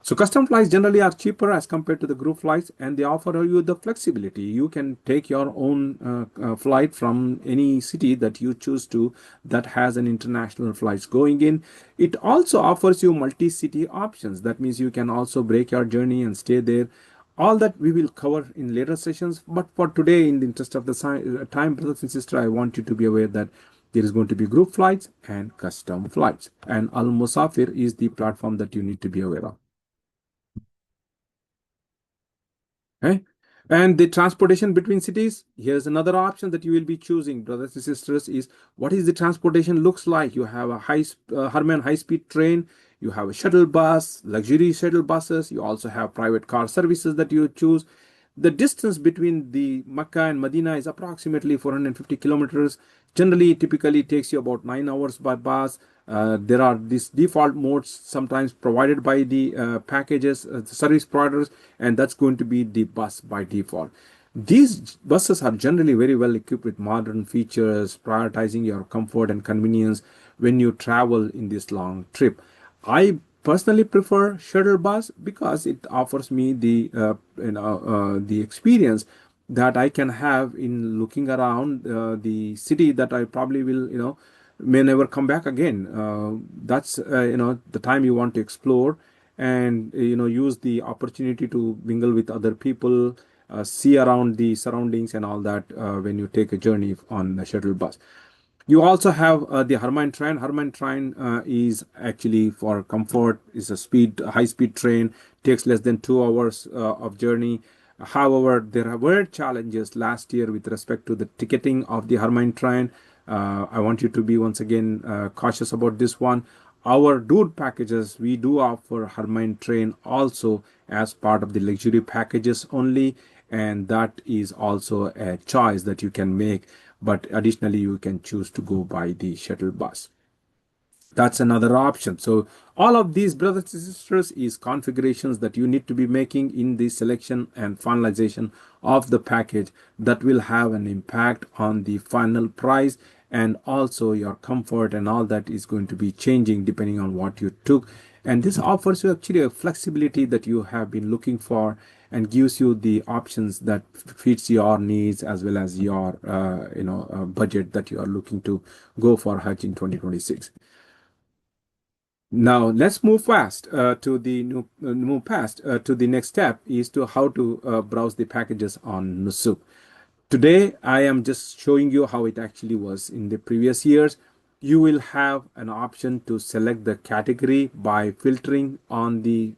So custom flights generally are cheaper as compared to the group flights, and they offer you the flexibility. You can take your own flight from any city that you choose to that has an international flights going in. It also offers you multi-city options. That means you can also break your journey and stay there. All that we will cover in later sessions. But for today, in the interest of the time, brothers and sisters, I want you to be aware that there is going to be group flights and custom flights. And Al-Musafir is the platform that you need to be aware of. Okay. And the transportation between cities, here's another option that you will be choosing, brothers and sisters, is what is the transportation looks like. You have a Haramain high-speed train, you have a shuttle bus, luxury shuttle buses, you also have private car services that you choose. The distance between the Mecca and Medina is approximately 450 kilometers. Generally, typically takes you about 9 hours by bus. There are these default modes sometimes provided by the packages, the service providers, and that's going to be the bus by default. These buses are generally very well equipped with modern features, prioritizing your comfort and convenience when you travel in this long trip. I personally prefer shuttle bus because it offers me the experience that I can have in looking around the city that I probably will may never come back again. That's the time you want to explore and use the opportunity to mingle with other people, see around the surroundings and all that when you take a journey on the shuttle bus. You also have the Haramain train. Haramain train is actually for comfort. Is a high speed train. Takes less than 2 hours of journey. However, there were challenges last year with respect to the ticketing of the Haramain train. I want you to be once again cautious about this one. Our Dur packages, we do offer Haramain train also as part of the luxury packages only, and that is also a choice that you can make. but additionally you can choose to go by the shuttle bus. That's another option. So all of these, brothers and sisters, is configurations that you need to be making in the selection and finalization of the package that will have an impact on the final price, and also your comfort and all that is going to be changing depending on what you took. And this offers you actually a flexibility that you have been looking for, and gives you the options that fits your needs as well as your budget that you are looking to go for Hajj in 2026. Now let's move fast to the next step, is to how to browse the packages on Nusuk. Today I am just showing you how it actually was in the previous years. You will have an option to select the category by filtering on the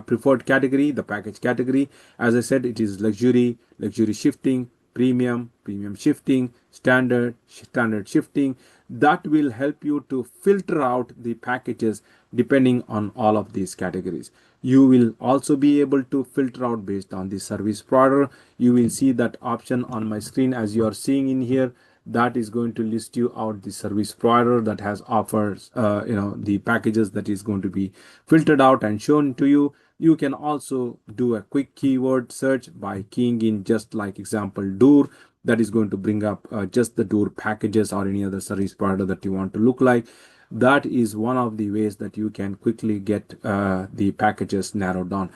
preferred category, the package category. As I said, it is luxury, luxury shifting, premium, premium shifting, standard, standard shifting. That will help you to filter out the packages depending on all of these categories. You will also be able to filter out based on the service provider. You will see that option on my screen as you are seeing in here. That is going to list you out the service provider that has offers the packages that is going to be filtered out and shown to you. You can also do a quick keyword search by keying in, just like example Dur. That is going to bring up just the Dur packages or any other service provider that you want to look like. That is one of the ways that you can quickly get the packages narrowed down.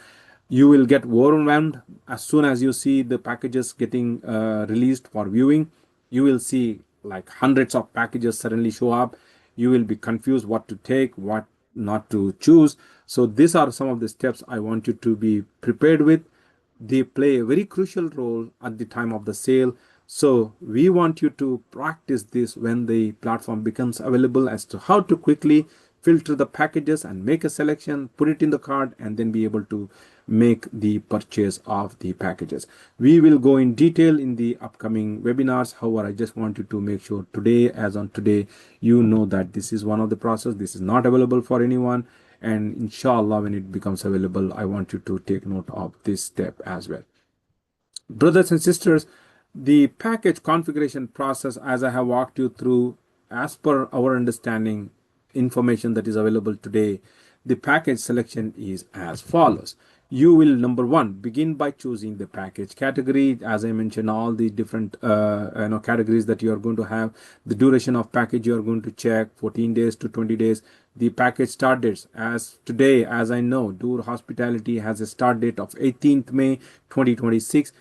You will get overwhelmed as soon as you see the packages getting released for viewing. You will see like hundreds of packages suddenly show up. You will be confused what to take, what not to choose. So these are some of the steps I want you to be prepared with. They play a very crucial role at the time of the sale. So we want you to practice this when the platform becomes available, as to how to quickly filter the packages and make a selection, put it in the cart, and then be able to make the purchase of the packages. We will go in detail in the upcoming webinars. However, I just want you to make sure today, as on today, you know that this is one of the process. This is not available for anyone. And inshallah, when it becomes available, I want you to take note of this step as well. Brothers and sisters, the package configuration process, as I have walked you through, as per our understanding, information that is available today, the package selection is as follows. You will, number one, begin by choosing the package category. As I mentioned, all the different categories that you are going to have. The duration of package you are going to check, 14 days to 20 days. The package start dates, as today, as I know, Dur Hospitality has a start date of 18th May 2026.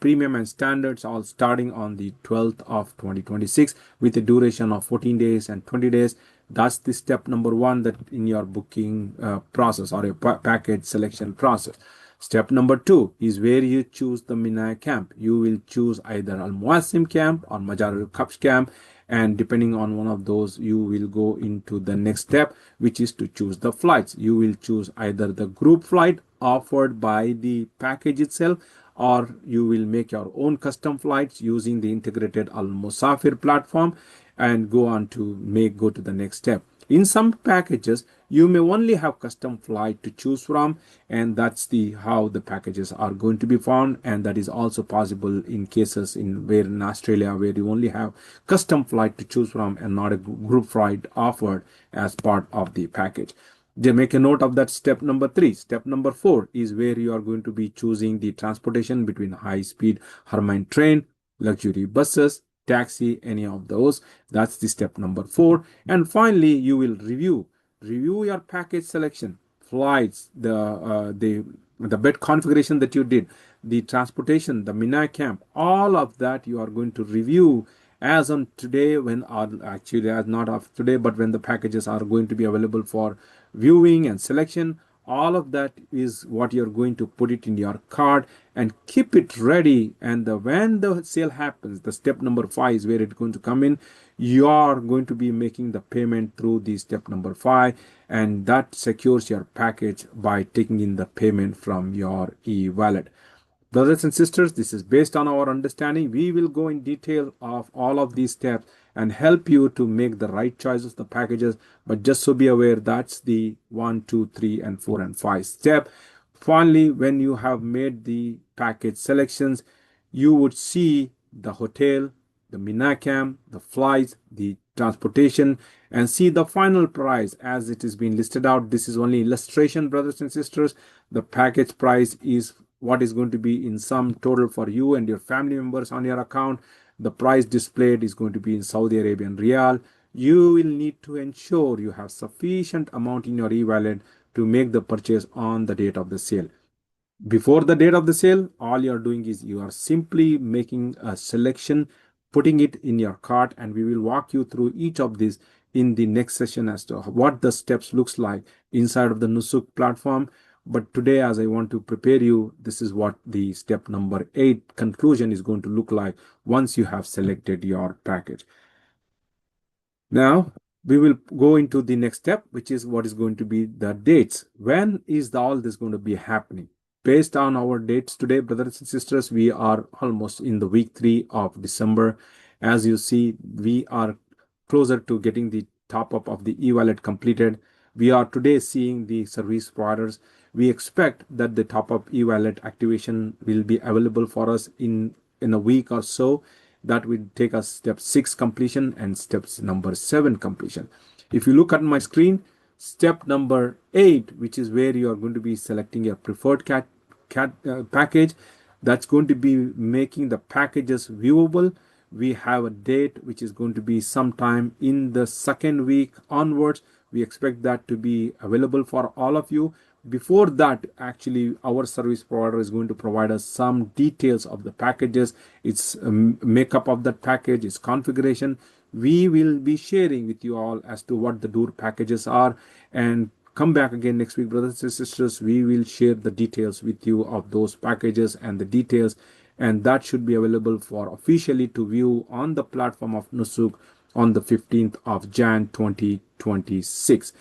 Premium and standards all starting on the 12th of 2026 with a duration of 14 days and 20 days. That's the step number one that in your booking process or a package selection process. Step number two is where you choose the Mina camp. You will choose either Al-Muaissim camp or Majr AlKabsh camp, and depending on one of those, you will go into the next step, which is to choose the flights. You will choose either the group flight offered by the package itself, or you will make your own custom flights using the integrated Al-Musafir platform and go to the next step. In some packages, you may only have custom flight to choose from, and that's how the packages are going to be found. And that is also possible in cases in Australia, where you only have custom flight to choose from and not a group flight offered as part of the package. They make a note of that step number three. Step number four is where you are going to be choosing the transportation between high-speed Haramain train, luxury buses, taxi, any of those. That's the step number four. And finally, you will review your package selection, flights, the bed configuration that you did, the transportation, the Mina camp, all of that you are going to review as on today, actually as not of today, but when the packages are going to be available for viewing and selection. All of that is what you're going to put it in your cart and keep it ready. And when the sale happens, the step number 5 is where it's going to come in. You are going to be making the payment through the step number 5, and that secures your package by taking in the payment from your e-wallet. Brothers and sisters, this is based on our understanding. We will go in detail of all of these steps and help you to make the right choices, the packages. But just so be aware, that's the 1, 2, 3, and 4, and 5 step. Finally, when you have made the package selections, you would see the hotel, the Mina Camp, the flights, the transportation, and see the final price as it is being listed out. This is only illustration, brothers and sisters. The package price is what is going to be in sum total for you and your family members on your account. The price displayed is going to be in Saudi Arabian Riyal. You will need to ensure you have sufficient amount in your e-wallet to make the purchase on the date of the sale. Before the date of the sale, all you are doing is you are simply making a selection, putting it in your cart, and we will walk you through each of these in the next session as to what the steps looks like inside of the Nusuk platform. But today, as I want to prepare you, this is what the step number 8 conclusion is going to look like once you have selected your package. Now, we will go into the next step, which is what is going to be the dates. When is all this going to be happening? Based on our dates today, brothers and sisters, we are almost in the week 3 of December. As you see, we are closer to getting the top up of the e-wallet completed. We are today seeing the service providers. We expect that the top up e-wallet activation will be available for us in a week or so. That will take us step 6 completion and steps number 7 completion. If you look at my screen, step number 8, which is where you are going to be selecting your preferred package, that's going to be making the packages viewable. We have a date which is going to be sometime in the second week onwards. We expect that to be available for all of you. Before that, actually, our service provider is going to provide us some details of the packages, its makeup of that package, its configuration. We will be sharing with you all as to what the Dur packages are, and come back again next week, brothers and sisters. We will share the details with you of those packages and the details, and that should be available for officially to view on the platform of Nusuk on the 15th of Jan 2026.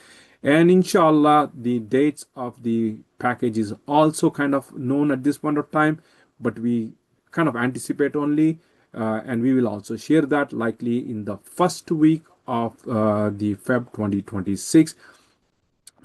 And inshallah, the dates of the package is also kind of known at this point of time, but we kind of anticipate only, and we will also share that likely in the first week of the Feb 2026.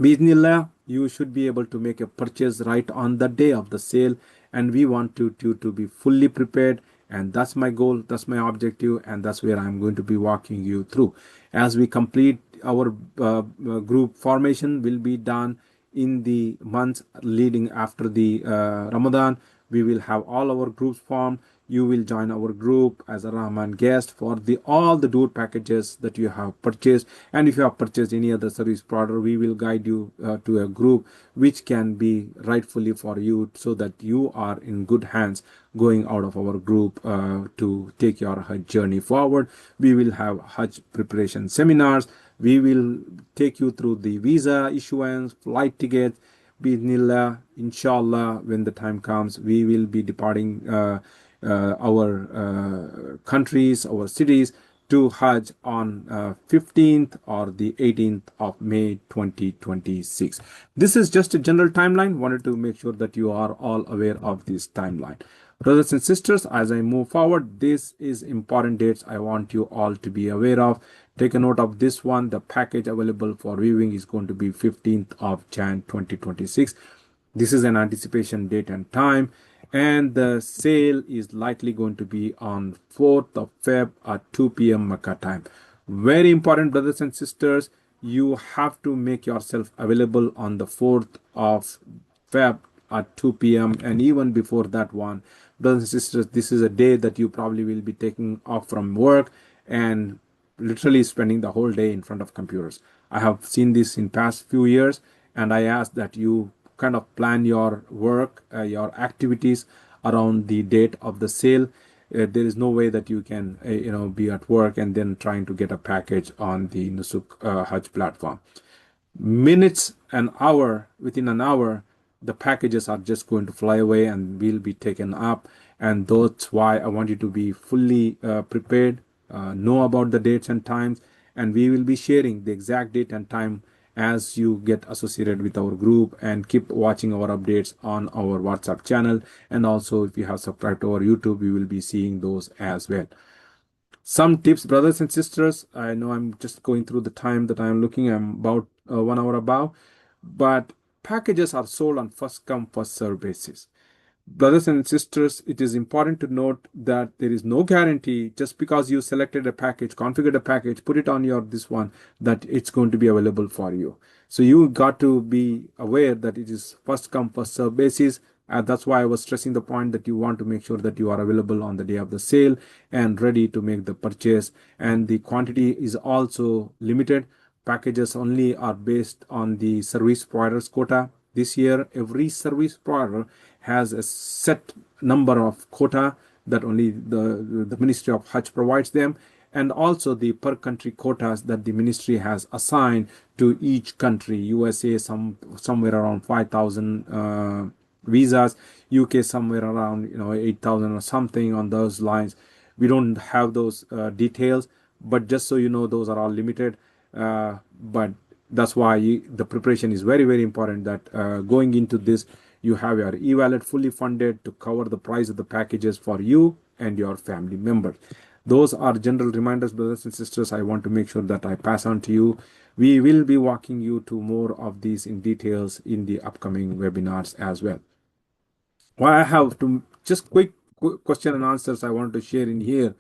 Bismillah, you should be able to make a purchase right on the day of the sale, and we want you to be fully prepared, and that's my goal, that's my objective, and that's where I'm going to be walking you through. As we complete our group formation will be done in the months leading after the Ramadan. We will have all our groups formed. You will join our group as a Rahman guest for all the Dur packages that you have purchased. And if you have purchased any other service provider, we will guide you to a group which can be rightfully for you, so that you are in good hands going out of our group to take your Hajj journey forward. We will have Hajj preparation seminars. We will take you through the visa issuance, flight tickets. Bismillah, inshallah, when the time comes, we will be departing our countries, our cities to Hajj on 15th or the 18th of May 2026. This is just a general timeline. Wanted to make sure that you are all aware of this timeline. Brothers and sisters, as I move forward, this is important dates I want you all to be aware of. Take a note of this one. The package available for viewing is going to be 15th of Jan 2026. This is an anticipation date and time, and the sale is likely going to be on 4th of Feb at 2 p.m. Makkah time. Very important, brothers and sisters. You have to make yourself available on the 4th of Feb at 2 p.m. and even before that one. Brothers and sisters, this is a day that you probably will be taking off from work and literally spending the whole day in front of computers. I have seen this in past few years, and I ask that you kind of plan your work, your activities around the date of the sale. There is no way that you can be at work and then trying to get a package on the Nusuk Hajj platform. Within an hour, the packages are just going to fly away and will be taken up. And that's why I want you to be fully prepared, know about the dates and times, and we will be sharing the exact date and time as you get associated with our group, and keep watching our updates on our WhatsApp channel. And also, if you have subscribed to our YouTube, we will be seeing those as well. Some tips, brothers and sisters. I know I'm just going through the time that I'm looking. I'm about 1 hour above, but packages are sold on first come first serve basis. Brothers and sisters, it is important to note that there is no guarantee just because you selected a package, configured a package, put it on your this one, that it's going to be available for you. So you got to be aware that it is first come, first serve basis. That's why I was stressing the point that you want to make sure that you are available on the day of the sale and ready to make the purchase. And the quantity is also limited. Packages only are based on the service provider's quota. This year, every service provider has a set number of quota that only the Ministry of Hajj provides them, and also the per country quotas that the ministry has assigned to each country. USA somewhere around 5,000 visas, UK somewhere around 8,000 or something on those lines. We don't have those details, but just so you know, those are all limited. But that's why the preparation is very, very important, that going into this, you have your e-wallet fully funded to cover the price of the packages for you and your family members. Those are general reminders, brothers and sisters. I want to make sure that I pass on to you. We will be walking you to more of these in details in the upcoming webinars as well. What I have to just quick question and answers I want to share in here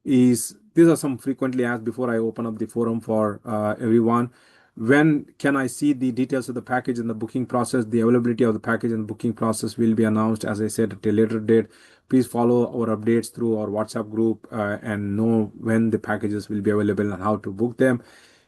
is, these are some frequently asked before I open up the forum for everyone. When can I see the details of the package and the booking process? The availability of the package and booking process will be announced, as I said, at a later date. Please follow our updates through our WhatsApp group and know when the packages will be available and how to book them.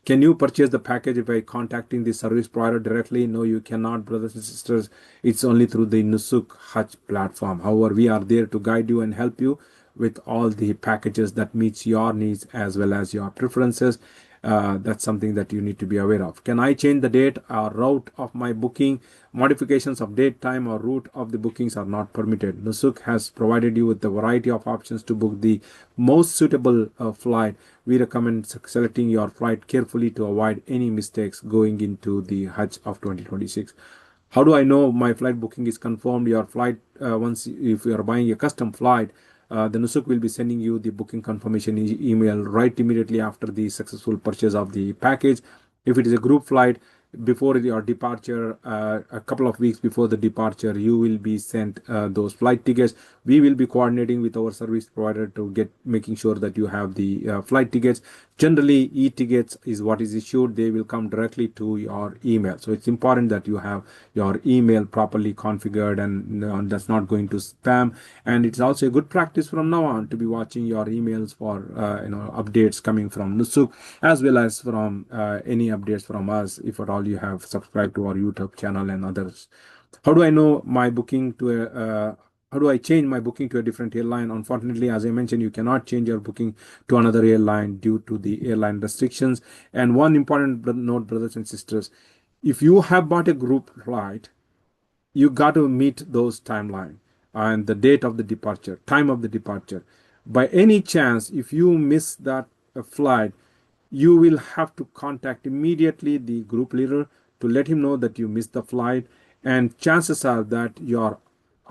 Can you purchase the package by contacting the service provider directly? No, you cannot, brothers and sisters. It's only through the Nusuk Hajj platform. However, we are there to guide you and help you with all the packages that meets your needs as well as your preferences. That's something that you need to be aware of. Can I change the date or route of my booking? Modifications of date, time, or route of the bookings are not permitted. Nusuk has provided you with a variety of options to book the most suitable flight. We recommend selecting your flight carefully to avoid any mistakes going into the Hajj of 2026. How do I know my flight booking is confirmed? Your flight, if you are buying a custom flight, the Nusuk will be sending you the booking confirmation email right immediately after the successful purchase of the package. If it is a group flight, before your departure, a couple of weeks before the departure, you will be sent those flight tickets. We will be coordinating with our service provider to making sure that you have the flight tickets. Generally, e-tickets is what is issued. They will come directly to your email. So it's important that you have your email properly configured and that's not going to spam. And it's also a good practice from now on to be watching your emails for updates coming from Nusuk, as well as from any updates from us, if at all you have subscribed to our YouTube channel and others. How do I know my booking to how do I change my booking to a different airline? Unfortunately, as I mentioned, you cannot change your booking to another airline due to the airline restrictions. And one important note, brothers and sisters, if you have bought a group flight, you got to meet those timeline and the date of the departure, time of the departure. By any chance, if you miss that flight, you will have to contact immediately the group leader to let him know that you missed the flight, and chances are that your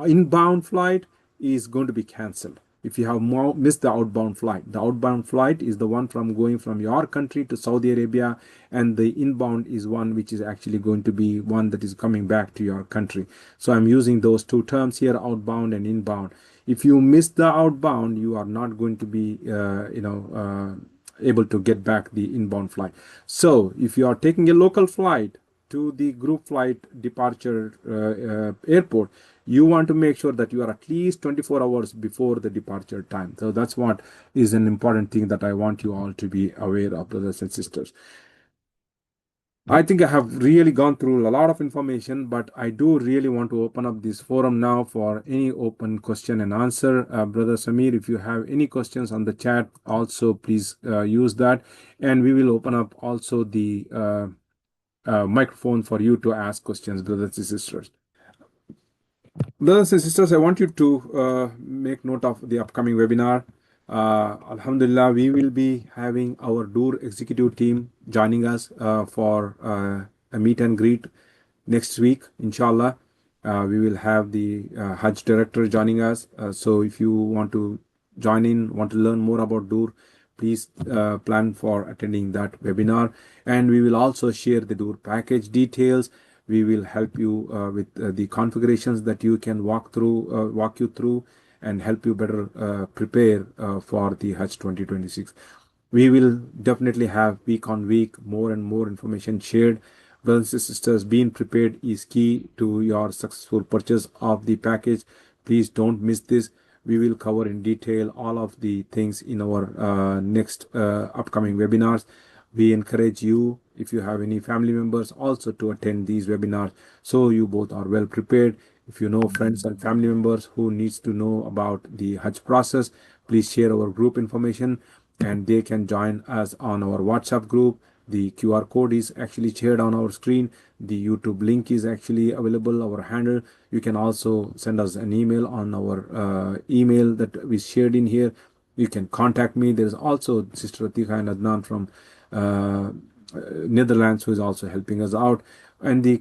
inbound flight is going to be cancelled. If you have missed the outbound flight is the one from going from your country to Saudi Arabia, and the inbound is one which is actually going to be one that is coming back to your country. So I'm using those two terms here, outbound and inbound. If you miss the outbound, you are not going to be able to get back the inbound flight. So if you are taking a local flight to the group flight departure airport, you want to make sure that you are at least 24 hours before the departure time. So that's what is an important thing that I want you all to be aware of, brothers and sisters. I think I have really gone through a lot of information, but I do really want to open up this forum now for any open question and answer. Brother Samir, if you have any questions on the chat, also please use that. And we will open up also the microphone for you to ask questions, brothers and sisters. Brothers and sisters, I want you to make note of the upcoming webinar. Alhamdulillah, we will be having our Dur executive team joining us for a meet and greet next week, inshallah. We will have the Hajj director joining us. So if you want to join in, want to learn more about Dur, please plan for attending that webinar. And we will also share the Dur package details. We will help you with the configurations that you can walk you through, and help you better prepare for the Hajj 2026. We will definitely have week on week more and more information shared. Brothers and sisters, being prepared is key to your successful purchase of the package. Please don't miss this. We will cover in detail all of the things in our next upcoming webinars. We encourage you, if you have any family members, also to attend these webinars, so you both are well prepared. If you know friends and family members who needs to know about the Hajj process, please share our group information, and they can join us on our WhatsApp group. The QR code is actually shared on our screen. The YouTube link is actually available, our handle. You can also send us an email on our email that we shared in here. You can contact me. There is also Sister Atika and Adnan from Netherlands, who is also helping us out. And the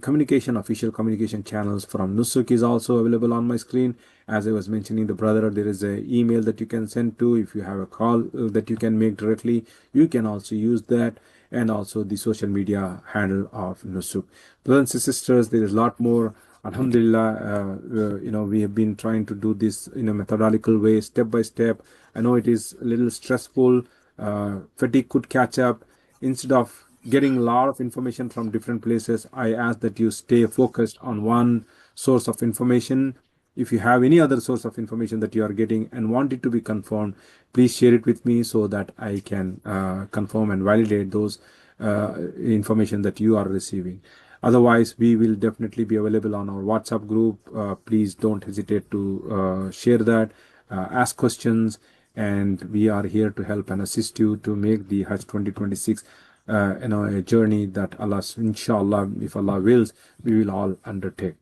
official communication channels from Nusuk is also available on my screen. As I was mentioning, the brother, there is an email that you can send to. If you have a call that you can make directly, you can also use that. And also the social media handle of Nusuk. Brothers and sisters, there is a lot more. Alhamdulillah, we have been trying to do this in a methodical way, step by step. I know it is a little stressful. Fatigue could catch up. Instead of getting a lot of information from different places, I ask that you stay focused on one source of information. If you have any other source of information that you are getting and want it to be confirmed, please share it with me so that I can confirm and validate those information that you are receiving. Otherwise, we will definitely be available on our WhatsApp group. Please don't hesitate to share that, ask questions, and we are here to help and assist you to make the Hajj 2026 a journey that Allah, inshallah, if Allah wills, we will all undertake.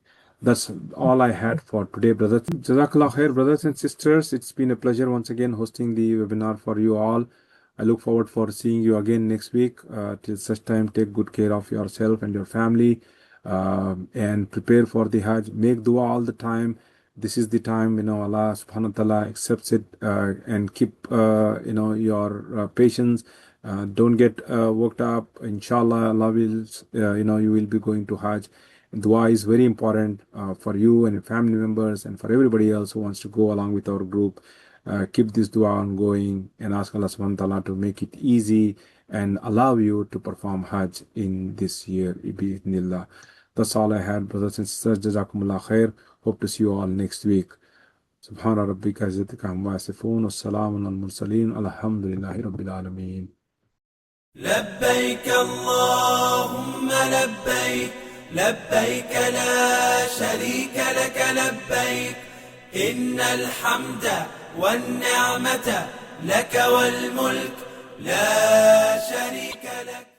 That's all I had for today, brothers. Jazakallah khair, brothers and sisters. It's been a pleasure once again hosting the webinar for you all. I look forward for seeing you again next week. Till such time, take good care of yourself and your family, and prepare for the Hajj. Make dua all the time. This is the time, Allah subhanahu wa ta'ala accepts it, and keep, your patience. Don't get worked up. Inshallah, Allah will, you will be going to Hajj. Dua is very important for you and your family members and for everybody else who wants to go along with our group. Keep this dua ongoing and ask Allah subhanahu wa ta'ala to make it easy and allow you to perform Hajj in this year. Bi-idhnillah. That's all I had, brothers and sisters. Jazakumullah khair. Hope to see you all next week. Subhana rabbika izzatika amma yasifun wa salamun al-mursaleen. Alhamdulillahi rabbil alameen. لبيك اللهم لبيك لبيك لا شريك لك لبيك إن الحمد والنعمة لك والملك لا شريك لك.